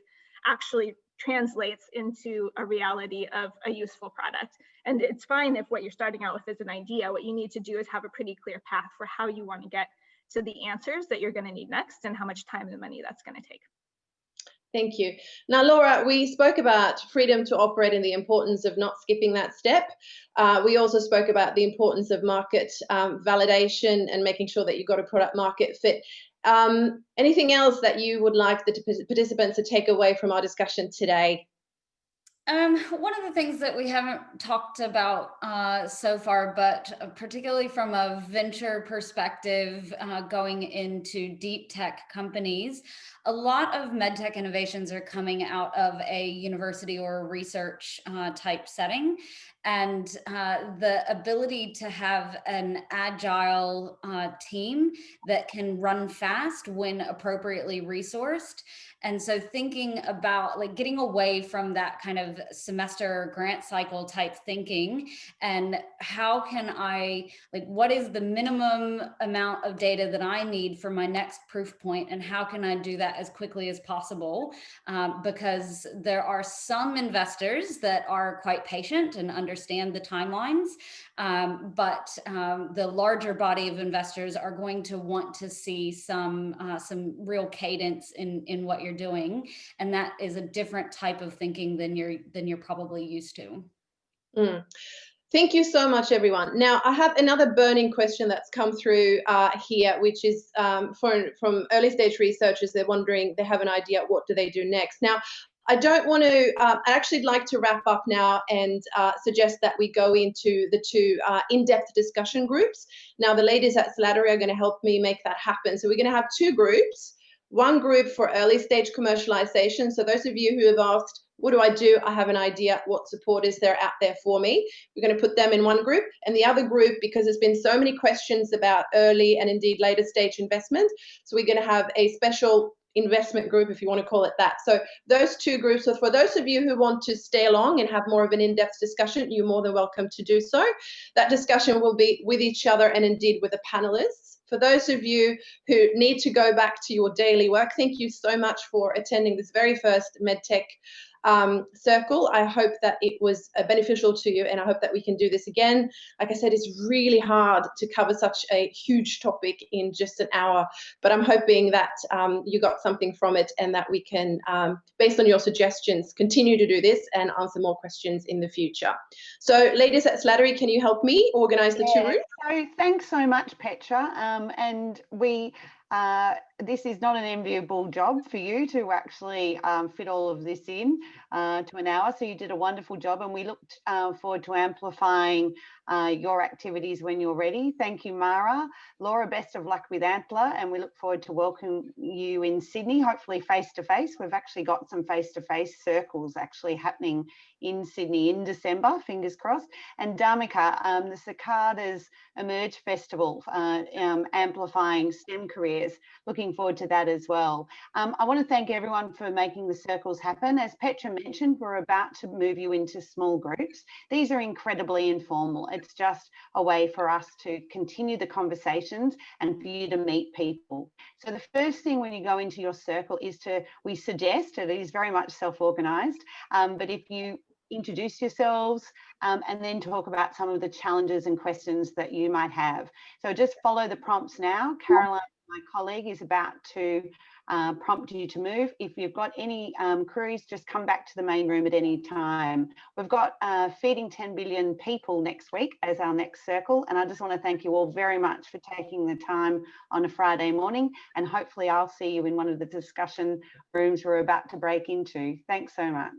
actually translates into a reality of a useful product. And it's fine if what you're starting out with is an idea. What you need to do is have a pretty clear path for how you want to get to the answers that you're going to need next and how much time and money that's going to take. Thank you. Now, Laura, we spoke about freedom to operate and the importance of not skipping that step. We also spoke about the importance of market validation and making sure that you've got a product market fit. Anything else that you would like the participants to take away from our discussion today? One of the things that we haven't talked about so far, but particularly from a venture perspective, going into deep tech companies, a lot of medtech innovations are coming out of a university or a research type setting. And the ability to have an agile team that can run fast when appropriately resourced. And so thinking about like getting away from that kind of semester grant cycle type thinking, and how can I, like, what is the minimum amount of data that I need for my next proof point, and how can I do that as quickly as possible? Because there are some investors that are quite patient and understand the timelines, but the larger body of investors are going to want to see some real cadence in what you're doing, and that is a different type of thinking than you're probably used to. Thank you so much, everyone. Now, I have another burning question that's come through here, which is from early stage researchers. They're wondering, they have an idea, what do they do next? Now, I don't want to, I'd actually like to wrap up now and suggest that we go into the two in-depth discussion groups. Now, the ladies at Slattery are going to help me make that happen. So we're going to have two groups. One group for early stage commercialization. So those of you who have asked, what do I do? I have an idea. What support is there out there for me? We're going to put them in one group, and the other group, because there's been so many questions about early and indeed later stage investment. So we're going to have a special investment group, if you want to call it that. So those two groups. So for those of you who want to stay along and have more of an in-depth discussion, you're more than welcome to do so. That discussion will be with each other and indeed with the panelists. For those of you who need to go back to your daily work, thank you so much for attending this very first MedTech circle. I hope that it was beneficial to you, and I hope that we can do this again. Like I said, it's really hard to cover such a huge topic in just an hour, but I'm hoping that you got something from it, and that we can, based on your suggestions, continue to do this and answer more questions in the future. So ladies at Slattery, can you help me organize the two rooms? So thanks so much, Petra. And this is not an enviable job for you to actually fit all of this in to an hour. So you did a wonderful job, and we look forward to amplifying your activities when you're ready. Thank you, Mara. Laura, best of luck with Antler, and we look forward to welcoming you in Sydney, hopefully face-to-face. We've actually got some face-to-face circles actually happening in Sydney in December, fingers crossed. And Dharmica, the Cicadas Emerge Festival, amplifying STEM careers. Looking forward to that as well. I want to thank everyone for making the circles happen. As Petra mentioned, we're about to move you into small groups. These are incredibly informal. It's just a way for us to continue the conversations and for you to meet people. So the first thing when you go into your circle is we suggest, it is very much self-organised, but if you introduce yourselves and then talk about some of the challenges and questions that you might have. So just follow the prompts now. Caroline, my colleague, is about to prompt you to move. If you've got any queries, just come back to the main room at any time. We've got Feeding 10 Billion People next week as our next circle, and I just want to thank you all very much for taking the time on a Friday morning, and hopefully I'll see you in one of the discussion rooms we're about to break into. Thanks so much.